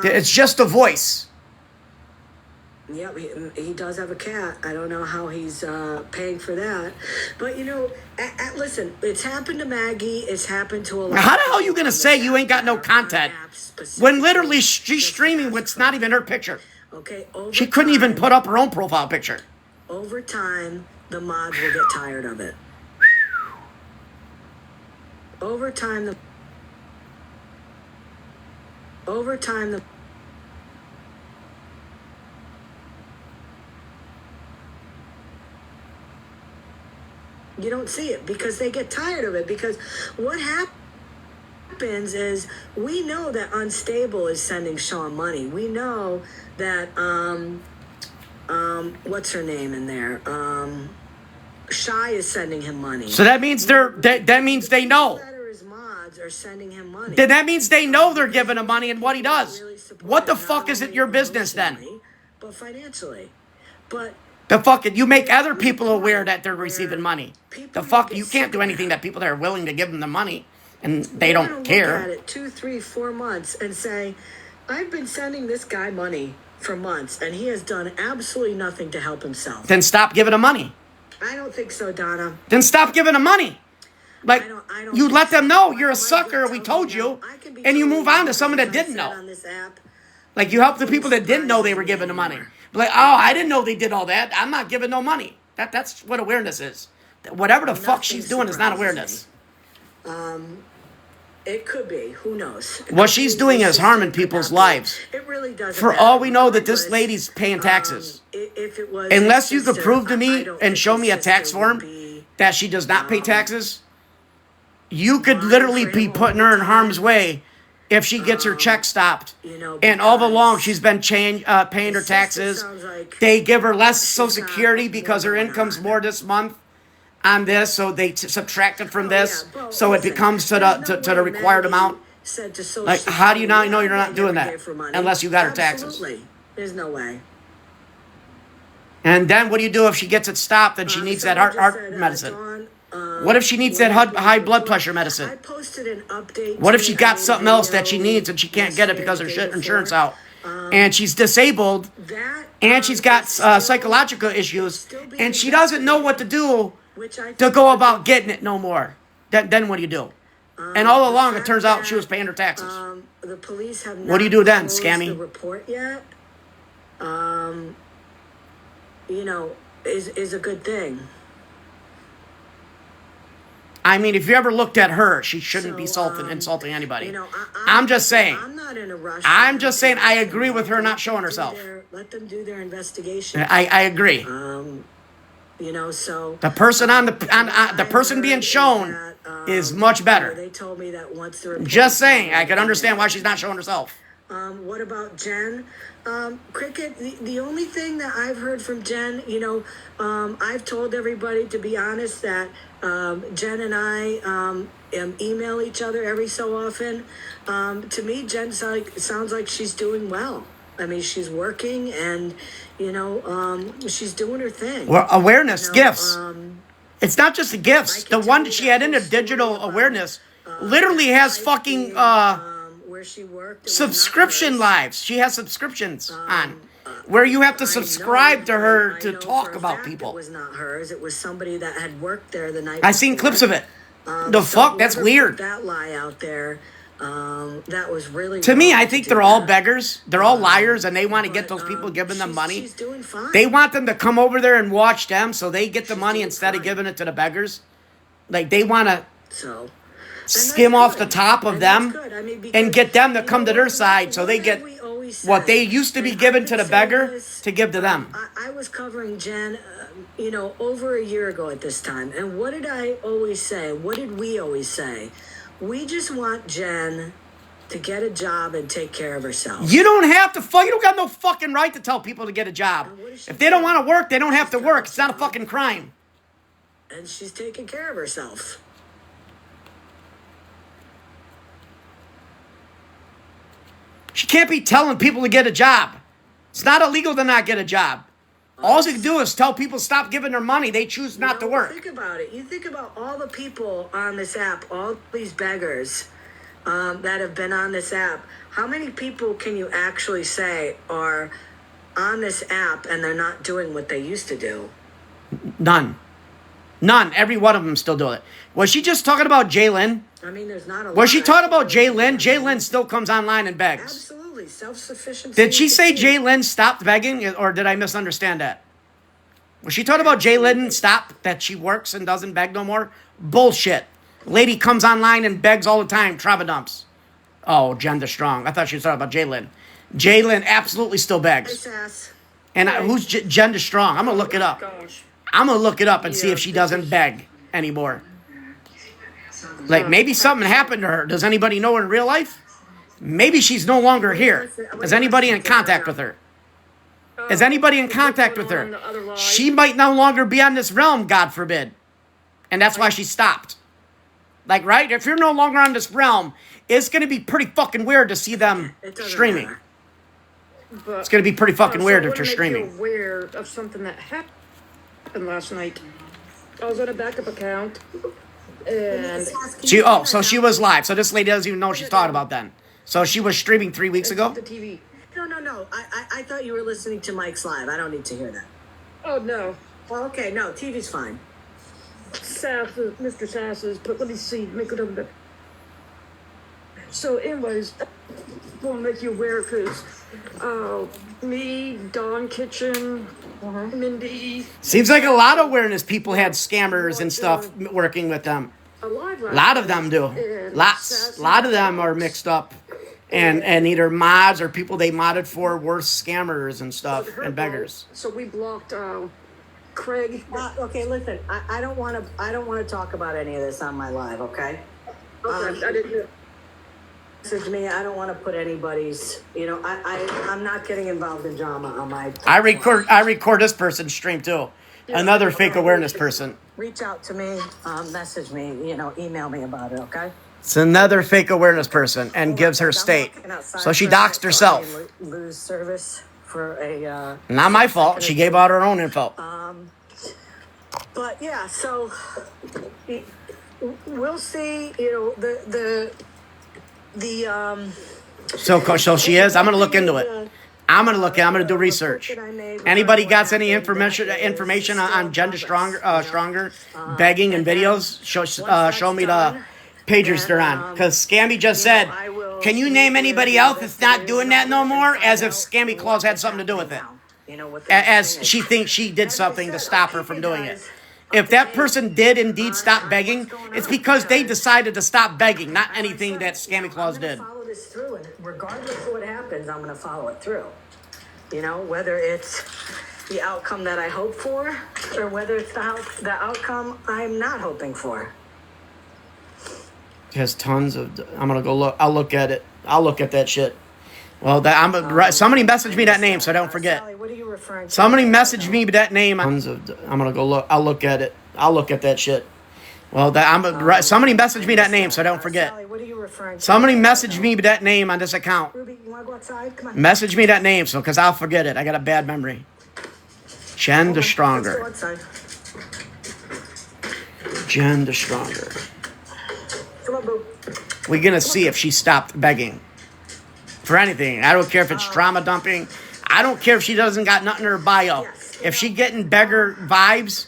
It's just a voice. Yep, he does have a cat. I don't know how he's paying for that. But, you know, listen, it's happened to Maggie. It's happened to a lot. How the hell are you going to say you ain't got no content when literally she's streaming what's not even her picture? Okay, She couldn't even put up her own profile picture. Over time, the mods will get tired of it. Over time, the you don't see it because they get tired of it. Because what happens is we know that Unstable is sending Sean money. We know that what's her name in there? Shy is sending him money. So that means that means they know. His mods are sending him money. Then that means they know they're giving him money and what he does. What the fuck is it your business then? But financially. But the fuck, you make other people aware that they're receiving money. The fuck, you can't do anything that people that are willing to give them the money and they don't care. Look at it 2, 3, 4 months and say, I've been sending this guy money for months and he has done absolutely nothing to help himself. Then stop giving him money. I don't think so, Donna. Then stop giving him money. Like, I don't you think let them so. know you're a sucker, we told you, and you move on to someone that didn't know. On this app, like, you help the people that didn't know they were giving the money. Like, oh, I didn't know they did all that. I'm not giving no money. That's what awareness is. Whatever the fuck she's doing is not awareness. It could be. Who knows? What she's doing is harming people's lives. It really does. For all we know that this lady's paying taxes. If it was Unless you his could sister, prove to I me don't and think show his me a sister tax would form be, that she does not pay taxes, you could literally be putting her in harm's way if she gets her check stopped. you know, And all because along she's been paying her his sister taxes. sounds like They give her less Social she's got Security because her more going income's on. more this month on this, so they subtract it from this, yeah, but so it listen, becomes to there's the no to the way required Maggie amount. said to Social Like, how do you now Security, know you're "I not doing never that gave her money." unless you got her taxes? Absolutely. There's no way. And then what do you do if she gets it stopped and she needs that Someone heart just said, medicine? Dawn, What if she needs that high blood pressure medicine? I posted an update. What if to she it. got I made a something else that she video needs and she can't get it because her yesterday, the day insurance before. out? And she's disabled That, and she's got is still- psychological issues still being and she doesn't know what to do which I to think go is about getting it no more. Then what do you do? And all along it turns out she was paying her taxes. The police have What do you not do then, closed Scammy? the report yet. You know, is a good thing. I mean, if you ever looked at her, she shouldn't be So, insulting anybody. You know, I'm just saying. I'm not in a rush. I'm just saying I agree with her not showing herself. Let them do their investigation. I agree. You know, so The person the person being shown is much better. They told me that once the report Just saying, I can understand why she's not showing herself. What about Jen? Cricket, the only thing that I've heard from Jen, you know, I've told everybody, to be honest, that Jen and I email each other every so often. To me, Jen sounds like she's doing well. I mean, she's working and, you know, she's doing her thing. Well, awareness, You know, gifts. It's not just the gifts. The one that she had in the digital awareness literally has fucking where she worked, it was not subscription hers. lives. She has subscriptions on. where you have to I subscribe know- to her I to know talk for a about fact people. It was not hers. It was somebody that had worked there the night I seen before. clips of it. The So fuck? That's whoever weird. put that lie out there, that was really To me, wrong I to think do they're all that. beggars. They're all liars, and they want to But, get those people giving them money. She's doing fine. They want them to come over there and watch them so they get the She's money doing instead of fine. giving it to the beggars. Like, they want to So and skim that's off the good. top of And that's them good. I mean, because, and get them to you come know to their what- side so what they have get we always what said? they used to be And given I've to been the saying beggar this, to give to them. I was covering Jen, over a year ago at this time. And what did I always say? What did we always say? We just want Jen to get a job and take care of herself. You don't have to you don't got no fucking right to tell people to get a job. And what does she If they don't do? want to work, they don't have to She's work. It's not a telling fucking crime. And she's taking care of herself. She can't be telling people to get a job. It's not illegal to not get a job. All you can do is tell people stop giving their money. They choose not to work. Think about it. You think about all the people on this app, all these beggars that have been on this app. How many people can you actually say are on this app and they're not doing what they used to do? None. Every one of them still do it. Was she just talking about Jalen? I mean, there's not a lot. Was she talking about Jalen? Jalen still comes online and begs. Absolutely. Self-sufficiency. Did she is the say key. Jalen stopped begging, or did I misunderstand that? Was she talking about Jalen stopped, that she works and doesn't beg no more? Bullshit. Lady comes online and begs all the time, Trava dumps. Oh, Gender Strong. I thought she was talking about Jalen. Jalen absolutely still Hey, begs. Sass. And who's Gender Strong? I'm going to look it up. Gosh. I'm going to look it up and see if she doesn't beg anymore. Like, maybe something happened to her. Does anybody know her in real life? Maybe she's no longer here. Is anybody in contact with her? Is anybody in contact with her? She might no longer be on this realm, God forbid. And that's why she stopped. Like, right? If you're no longer on this realm, it's going to be pretty fucking weird to see them It doesn't streaming. matter. But, It's going to be pretty fucking weird if I they're wanna make streaming. you aware of something that happened last night. I was on a backup account, and So she was live. So this lady doesn't even know what she's talking about then. So she was streaming 3 weeks ago? the TV. No. I thought you were listening to Mike's live. I don't need to hear that. Oh no, Well, okay. No, TV's fine. Mr. Sasses, but let me see, make it a bit. So, anyways, I want to make you aware because me, Dawn Kitchen, Mindy, Seems like a lot of awareness people had scammers and stuff working with them. a live A lot of them do. Lots. A lot of them are mixed up. And either mods or people they modded for were scammers and stuff and beggars. So we blocked Craig. Okay, listen. I don't want to talk about any of this on my live. Okay. Okay, I didn't know. Message me. I don't want to put anybody's. I'm not getting involved in drama on my. I record this person's stream too. Another fake awareness person. Reach out to me. Message me. Email me about it. Okay. It's another fake awareness person and gives her state. So she doxed herself. Lose service for a. Not my fault. She gave out her own info. But yeah, so we'll see. So she is. I'm gonna look into it. I'm gonna do research. Anybody got any information on Gender Stronger begging and videos? Show me the pages they're on. Because Scammy just said, can you name anybody else that's not doing that no more? As if Scammy Claus had something to do with it. As she thinks she did something to stop her from doing it. If that person did indeed stop begging, it's because they decided to stop begging, not anything that Scammy Claus did. Follow this through, and regardless of what happens, I'm going to follow it through. Whether it's the outcome that I hope for, or whether it's the outcome I'm not hoping for. It has tons of. I'm gonna go look. I'll look at it. I'll look at that shit. Well, somebody message me that name so I don't forget. Sally, what are you referring to? Somebody message me that name. Tons of. I'm gonna go look. I'll look at it. I'll look at that shit. Well, somebody message me that name so I don't forget. Sally, what are you referring to? Somebody message me that name on this account. Ruby, you want to go outside? Come on. Message me that name because I'll forget it. I got a bad memory. Jen the Let's go Stronger. outside. Jen the Stronger. Come on, boo. We're gonna see if she stopped begging for anything. I don't care if it's trauma dumping. I I don't care if she doesn't got nothing in her bio. If she getting beggar vibes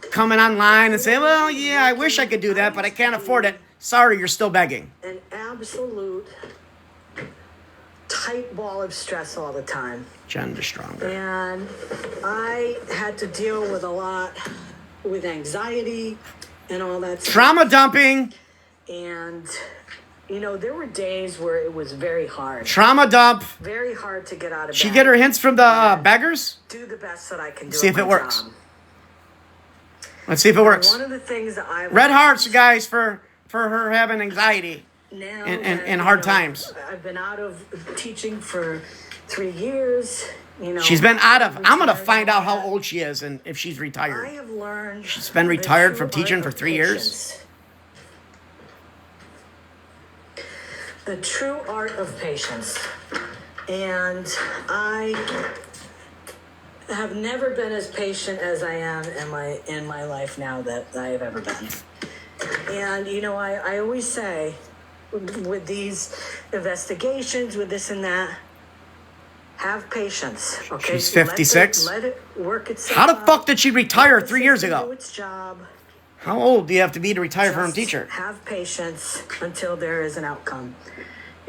coming online and say, well, yeah, I wish I could do that, but I can't afford it. Sorry, you're still begging. An absolute tight ball of stress all the time. Gender stronger. And I had to deal with a lot with anxiety and all that stuff. Trauma dumping. And, you know, there were days where it was very hard. Trauma dump. Very hard to get out of bed. She get her hints from the beggars? Do the best that I can do. See if it works. Job. Let's see if it works. One of the things that I Red hearts, guys, for her having anxiety now and hard times. I've been out of teaching for 3 years. You know, she's been out of. I'm gonna find out how old she is and if she's retired. I have learned. She's been retired from teaching for 3 years. The true art of patience, and I have never been as patient as I am in my life now that I have ever been. And you know, I always say, with these investigations, with this and that, have patience. Okay, she's 56. Let it work itself. How the fuck did she retire 3 years ago? Do its job. How old do you have to be to retire from a teacher? Have patience until there is an outcome.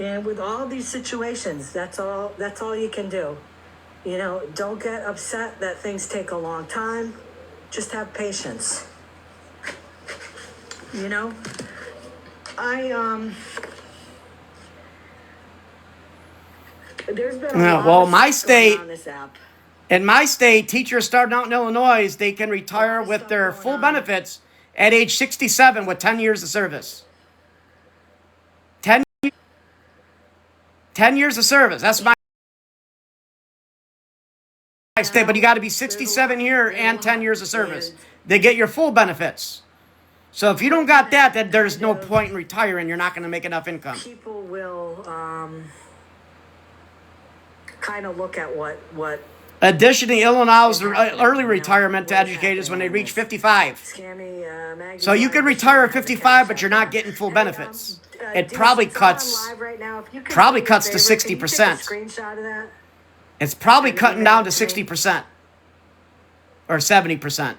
And with all these situations, that's all you can do. You know, don't get upset that things take a long time. Just have patience. You know, there's been a lot well, of my stuff going state, on this app. in my state, teachers starting out in Illinois, they can retire with their full benefits at age 67 with 10 years of service. 10 years of service. That's my state, but you got to be 67 here and 10 years of service. They get your full benefits. So if you don't got that, then there's no point in retiring. You're not going to make enough income. People will kind of look at what. Additionally, Illinois' early retirement to educators when they reach 55. So you could retire at 55, but you're not getting full benefits. It probably cuts to 60%. It's probably cutting down to 60% or 70%.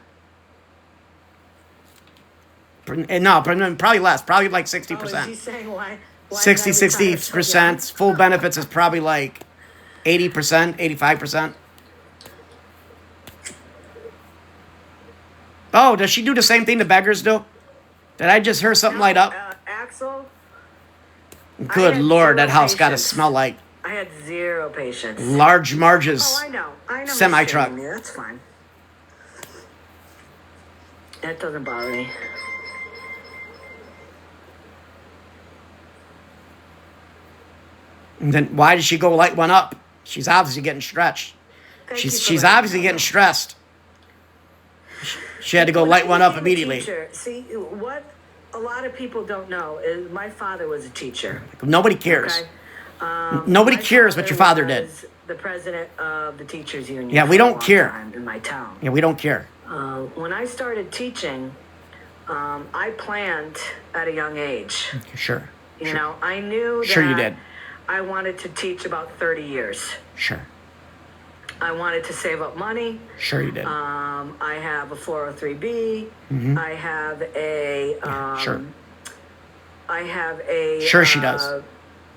No, probably less. Probably like 60%. 60% full benefits is probably like 80%, 85%. Oh, does she do the same thing the beggars do? Did I just hear something light up? Axel? Good Lord, that house got to smell like I had zero patience. Large Marge's I know. semi-truck. That's fine. That doesn't bother me. And then why did she go light one up? She's obviously getting stretched. She's obviously getting stressed. She had to go light one up immediately. See, what a lot of people don't know is my father was a teacher. Nobody cares. Okay? Nobody cares what your father did. The president of the teachers union. Yeah, we don't care. In my town. Yeah, we don't care. When I started teaching, I planned at a young age. Sure. You know, I knew that Sure you did. I wanted to teach about 30 years. Sure. I wanted to save up money. Sure you did. I have a 403B. I have a Sure. I have a Sure she does.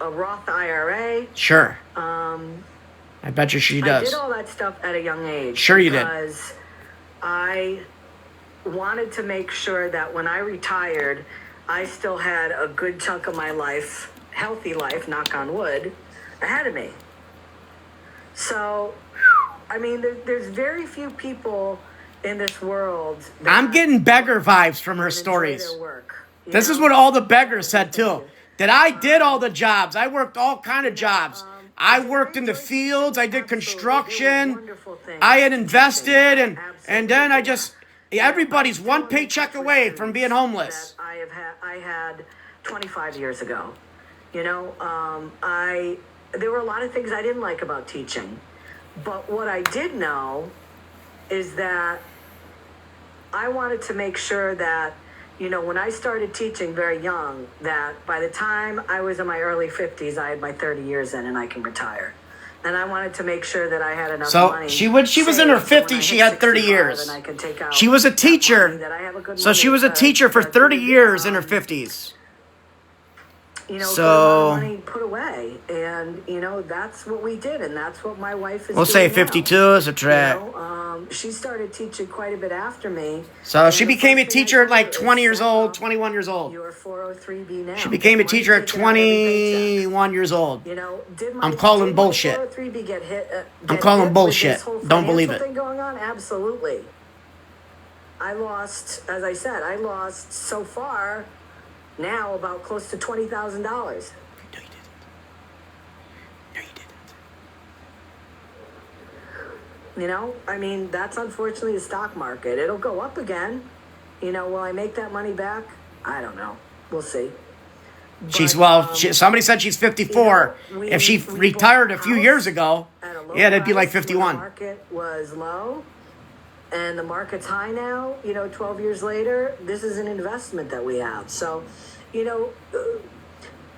A Roth IRA. Sure. I bet you she does. I did all that stuff at a young age. Sure you did. Because I wanted to make sure that when I retired, I still had a good chunk of my life, healthy life, knock on wood, ahead of me. So, I mean, there's very few people in this world. I'm getting beggar vibes from her stories. This is what all the beggars said too. That I did all the jobs. I worked all kind of jobs. I worked in the fields. I did construction. I had invested, and then I just everybody's one paycheck away from being homeless. I had 25 years ago. You know, there were a lot of things I didn't like about teaching, but what I did know is that I wanted to make sure that, you know, when I started teaching very young, that by the time I was in my early 50s, I had my 30 years in and I can retire. and I wanted to make sure that I had enough So money. she was in her 50s. She had 30 years. She was a teacher. So she was a teacher for 30 years in her 50s. You know, So- for money put away, and you know that's what we did, and that's what my wife is. We'll doing say now. 52 is a track. You know, she started teaching quite a bit after me. So and she the became a first thing I teacher at told her like is, 20 years "Sarah, old, 21 years old. You're 403B now. She became a Why teacher you at take it out of every paycheck?" 21 years old. You know, I'm calling did bullshit. My 403B get hit? I'm Get calling hit bullshit. With this whole Don't believe financial it. Thing going on? Absolutely. I lost, as I said, so far now about close to $20,000. No, you didn't. No, you didn't. You know, I mean, that's unfortunately the stock market. It'll go up again. You know, will I make that money back? I don't know. We'll see. Somebody said she's 54. You know, If she we retired a bought few house years ago, at a low yeah, that'd be like price when 51. The market was low, and the market's high now. You know, 12 years later, this is an investment that we have. So, you know,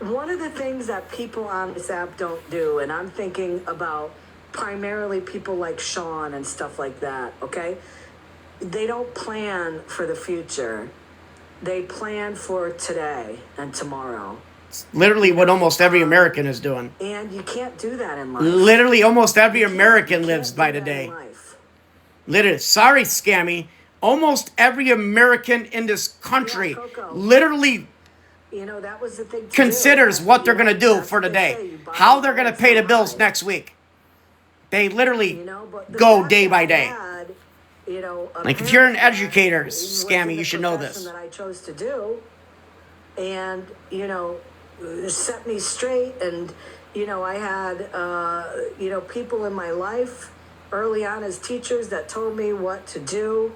one of the things that people on this app don't do, and I'm thinking about primarily people like Sean and stuff like that, okay? They don't plan for the future. They plan for today and tomorrow. Literally what almost every American is doing. And you can't do that in life. Literally almost every You can't- American you lives can't by do the that in day. life. Literally, sorry, Scammy. Almost every American in this country Yeah, Coco. literally You know, that was the thing to considers do. what they're You going know, to do that's for what the they say. day. You buy How low they're going to and pay the sell bills high. next week. They literally You know, but the go fact day that by I day. had, you know, a Like, if you're an parent that educator, was Scammy, in you the should know profession this. That I chose to do, and you know, set me straight. And you know, I had you know, people in my life early on as teachers that told me what to do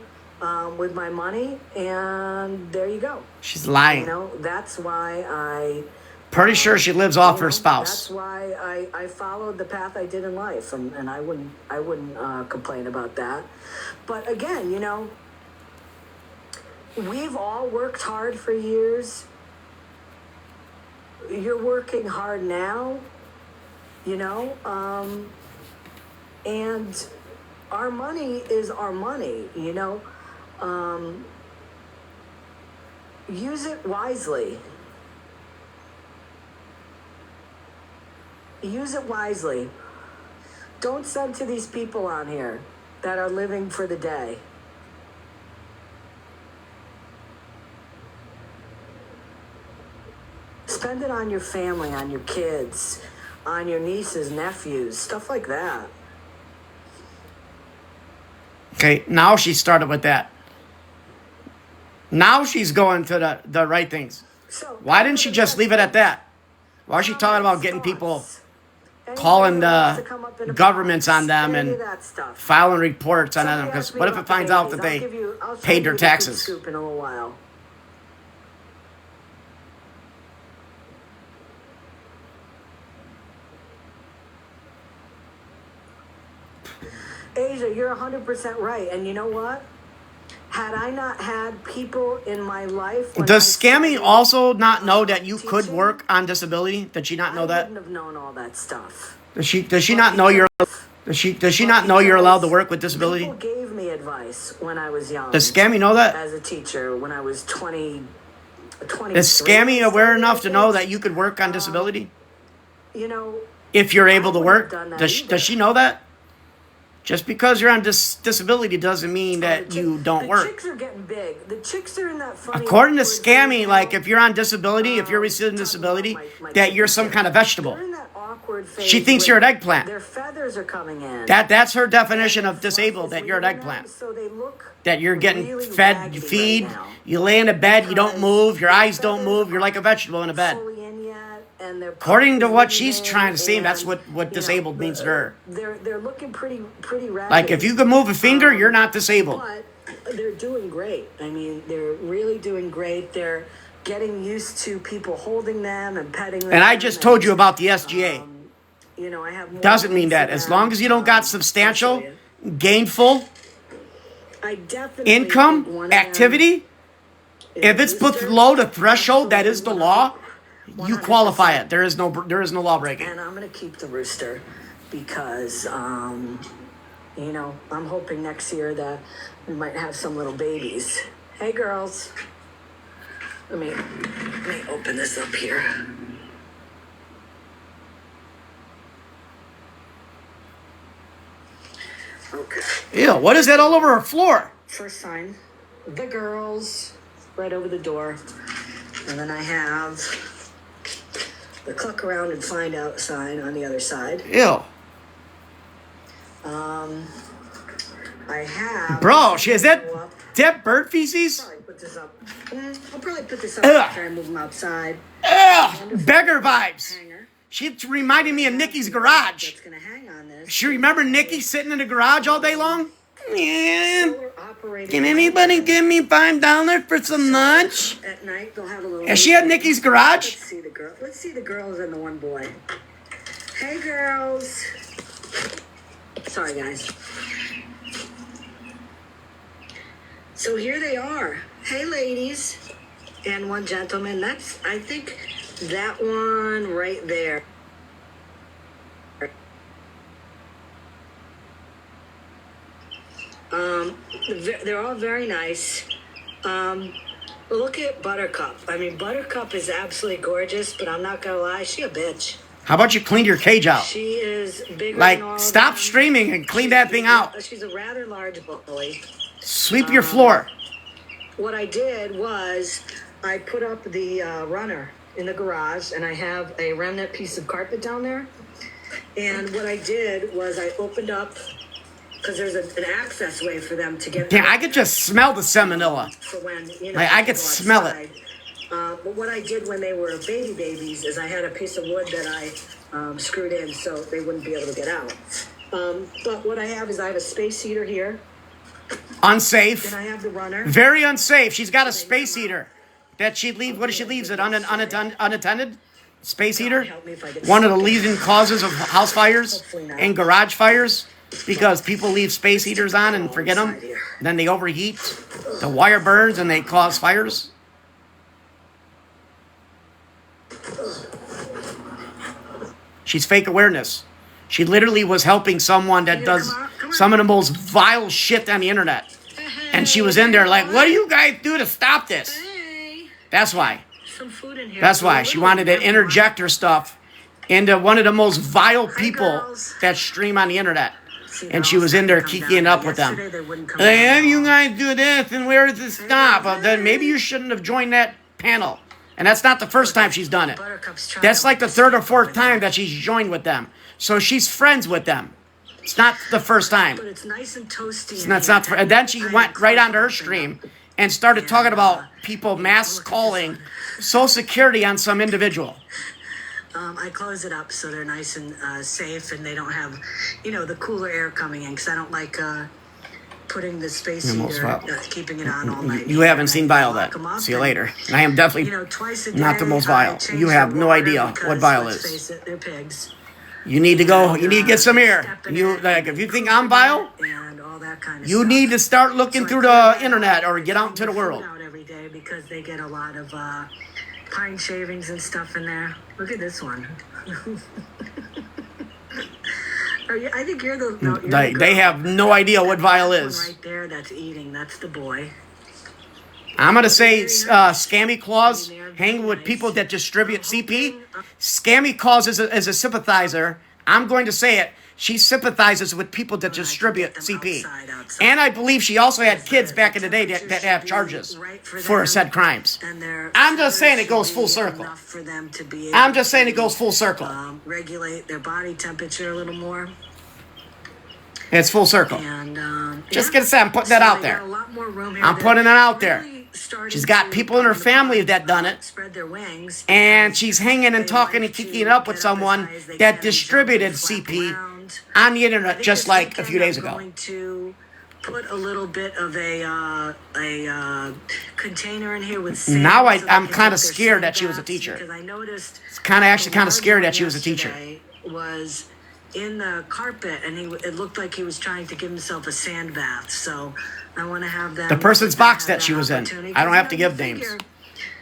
with my money, and there you go. She's lying. You know, that's why I. Pretty sure she lives off You her know, spouse. That's why I followed the path I did in life, and I wouldn't complain about that. But again, you know, we've all worked hard for years. You're working hard now, you know, and our money is our money, you know. Use it wisely. Use it wisely. Don't send to these people on here that are living for the day. Spend it on your family, on your kids, on your nieces, nephews, stuff like that. Okay, now she started with that. Now she's going to the right things. So, Why didn't she just leave it at that? Why is she talking about getting people calling the governments on them and filing reports on them? Because what if it finds out that they paid their taxes? Scoop in a little while. Asia, you're 100% right. And you know what? Had I not had people in my life... when Does I Scammy started, also not know that you could teaching, work on disability? Did she not know I that? wouldn't have known all that stuff. Does she not know you're does she not know you're allowed to work with disability? People gave me advice when I was young. Does Scammy know that? As a teacher, when I was 20... Is Scammy aware enough to know that you could work on disability? You know... If you're able to I wouldn't work? have done that Does either. she know that? Just because you're on disability doesn't mean that you don't the work. chicks are getting big. The chicks are in that funny... According to awkward Scammy, phase like now. if you're on disability, if you're receiving disability, that you're some kind of vegetable. They're in that awkward phase She thinks you're an where eggplant. Their feathers are coming in. That's her definition of And their disabled, fluff that is you're an leaving eggplant. them, so they look That you're getting really fed, raggedy feed, right now. you lay in a bed, you don't Because move, your their eyes don't feathers move, you're like a vegetable in a bed. fully in yet, and their According to puff what is she's leaving, trying to say, that's and, what you know, disabled means to her. They're looking pretty raggedy. Like if you can move a finger, you're not disabled. But they're doing great. I mean, they're really doing great. They're getting used to people holding them and petting them. And I just told you about the SGA. You know, I have more Doesn't mean links that. to As them. long as you don't got substantial, I'll show you. gainful I definitely think income, one of them activity, is if it's boosters. below the threshold that is the Absolutely law, you 100%. qualify it. There is no law breaking. And I'm gonna keep the rooster because, you know, I'm hoping next year that we might have some little babies. Hey, girls. Let me open this up here. Okay. Ew, what is that all over her floor? First sign, the girls, right over the door. And then I have the cluck around and find out sign on the other side. Ew. I have... Bro, is that bird feces? I'll probably put this up. I'll probably put this up Ugh. after I move them outside. Ugh, beggar vibes. Hanger. She reminded me of Nikki's garage. That's going to hang on this. She remember Nikki sitting in the garage all day long? Yeah. Solar operated. Can anybody give me $5 for some lunch? At night, they'll have a little... Is she at Nikki's garage? Let's see the girl. Let's see the girls and the one boy. Hey, girls. Sorry, guys. So here they are. Hey, ladies. And one gentleman. That's, I think, that one right there. They're all very nice. Look at Buttercup. I mean, Buttercup is absolutely gorgeous, but I'm not gonna lie, she a bitch. How about you clean your cage out? She is bigger Like, than all stop of them. streaming and clean that thing out. She's a rather large bully. Sweep your floor. What I did was I put up the runner in the garage, and I have a remnant piece of carpet down there. And what I did was I opened up, because there's an access way for them to get... Yeah, I could just smell the salmonella. For when, you know, Like, I they could go smell it. outside. But what I did when they were babies is I had a piece of wood that I screwed in so they wouldn't be able to get out. But what I have is I have a space heater here. Unsafe. And I have the runner. Very unsafe. She's got a space heater that she'd leave. What does she leave it unattended? Space heater. Help me if I get One of the stuck in leading causes of house fires and garage fires, because people leave space heaters on and forget them. Then they overheat. The wire burns and they cause fires. She's fake awareness. She literally was helping someone that does some of the most vile shit on the internet. And she was in there like, what do you guys do to stop this? Hey, That's why. some food in here. That's why. She wanted to interject her stuff into one of the most vile people that stream on the internet. And she was in there kikiing up with them. Hey, you guys do this, and where does it stop? Then maybe you shouldn't have joined that panel. And that's not the first time she's done it. That's like the third or fourth time that she's joined with them. So she's friends with them. It's not the first time. But it's nice and toasty. It's not and then she went right onto her stream and started talking about people mass calling Social Security on some individual. I close it up so they're nice and safe, and they don't have, you know, the cooler air coming in, because I don't like putting the space heater, keeping it on all night. You haven't seen Vile yet. See you later. I am definitely twice a day, not the most vile. You have no idea what vile let's is. face it, they're pigs. You need to go. You need to get some air. You like if you think I'm vile, And all that kind of you stuff. need to start looking through the internet or get out into the world. Out every day because they get a lot of pine shavings and stuff in there. Look at this one. I think you're the. No, you're the They have no idea what vile That one is. right there, that's eating. That's the boy. I'm gonna say Scammy Claus hanging with people that distribute CP. Scammy Claus is a sympathizer. I'm going to say it. She sympathizes with people that distribute CP. And I believe she also had kids back in the day that have charges for said crimes. I'm just saying it goes full circle. I'm just saying it goes full circle. Regulate their body temperature a little more. It's full circle. And Just gonna say I'm putting that out there. I'm putting it out there. She's got people in her family that done it. Spread their wings. And she's hanging and talking and kicking up with someone that distributed CP on the internet just like a few days ago. I'm going to put a little bit of a container in here with sand. Now so they I'm can kind get of their scared sand that she was a baths, teacher. because I noticed It's kind of scared that she was a teacher. yesterday was in the carpet, and it looked like he was trying to give himself a sand bath. So I want to have that. The person's box that she was in. I don't have to give names.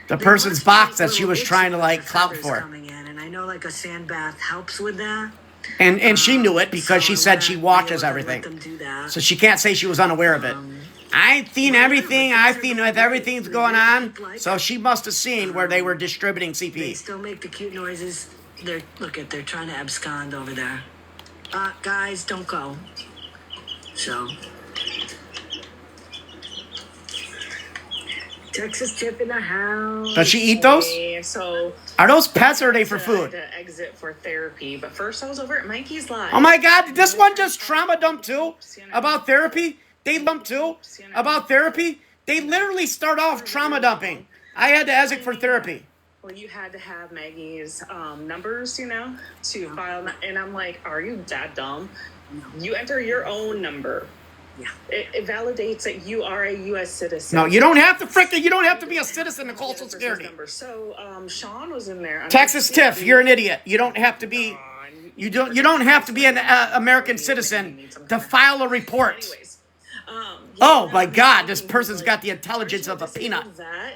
The person's box that she was trying to like clout for. Coming in, and I know like a sand bath helps with that. And she knew it because she said she watches Let everything. them do that. So she can't say she was unaware of it. I've seen everything. I've seen with everything's going on. So she must have seen where they were distributing They CP. still make the cute noises. They're trying to abscond over there. Guys, don't go. So, Texas tip in the house. Does she eat those? So Are those pets or are they for I had food? to exit for therapy, but first I was over at Mikey's Live. Oh my God, did this one just trauma dump too? About therapy? They dump too? About therapy? They literally start off trauma dumping. I had to exit for therapy. Well, you had to have Maggie's numbers, to file. And I'm like, are you that dumb? You enter your own number. Yeah. It validates that you are a U.S. citizen. No, you don't have to you don't have to be a citizen to call Social Security. So Sean was in there. Texas Tiff, you're an idiot. You don't have to be. You don't have to be an American citizen to file a report. Anyways, Oh my God, this person's got the intelligence of a peanut. That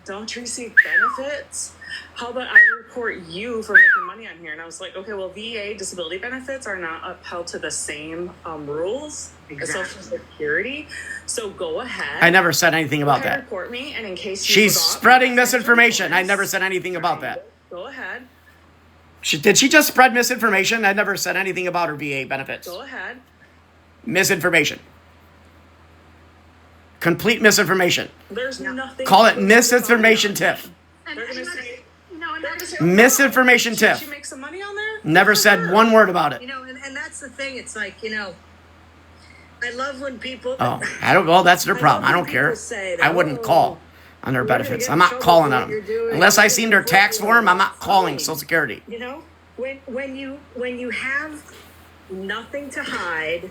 don't you receive benefits? How about I report you for making money on here? And I was like, okay, well, VA disability benefits are not upheld to the same rules as Social Security. So go ahead. I never said anything about that. Report me, and in case you She's forgot, spreading misinformation. I never said anything about that. Go ahead. Did she just spread misinformation? I never said anything about her VA benefits. Go ahead. Misinformation. Complete misinformation. There's nothing. Call it misinformation Tiff. They're gonna say, Misinformation Should Tiff. she make some money on there? Never said one word about it. And that's the thing. It's like, I love when people. Oh, well, that's their problem. I don't care. I wouldn't call on their benefits. I'm not calling on them. Unless I seen their tax form, I'm not calling Social Security. When you have nothing to hide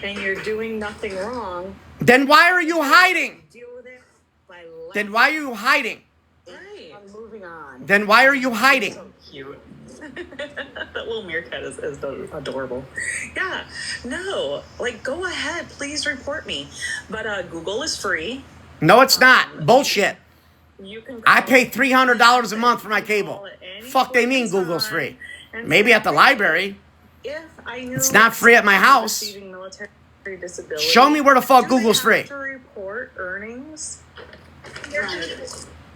and you're doing nothing wrong, Then why are you hiding? deal with it by Then why are you hiding? I'm moving on. Then why are you hiding? Cute. That little meerkat is adorable. Yeah, no, go ahead, please report me. But Google is free. No, it's not. Bullshit. You can. I pay $300 a month for my cable. Fuck they mean Google's free. Maybe at the library. If I knew It's not free at my house. receiving military disability, Show me where the fuck do they Google's free. have to report earnings.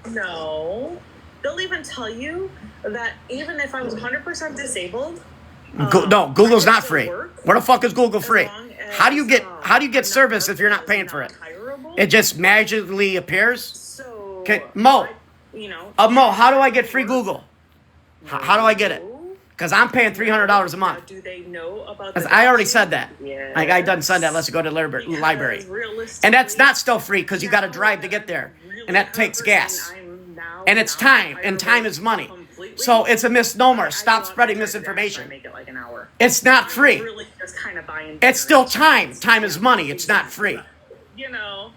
No, they'll even tell you that even if I was 100% disabled. No, Google's I not could free. still work Where the fuck is Google as free? long as, How do you get service if you're not paying not for it? hireable. It just magically appears? So, Okay, Mo. Mo, how do I get free Google? How do I get it? Because I'm paying $300 a month. Do they know about? Because I already said that. Yeah. I done said that unless you go to the library. And that's not still free because you got to drive to get there. And that takes gas. And it's time. And time is money. So it's a misnomer. Stop spreading misinformation. Make it like an hour. It's not free. Really just kind of buying. It's still time. Time is money. It's not free. You know.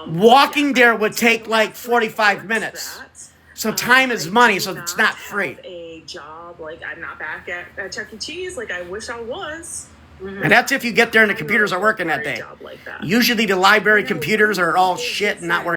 Walking there would take like 45 minutes. So time is money, so it's not free. A job, I'm not back at Chuck E. Cheese like I wish I was. And that's if you get there and the computers are working that day. Usually the library computers are all shit and not working.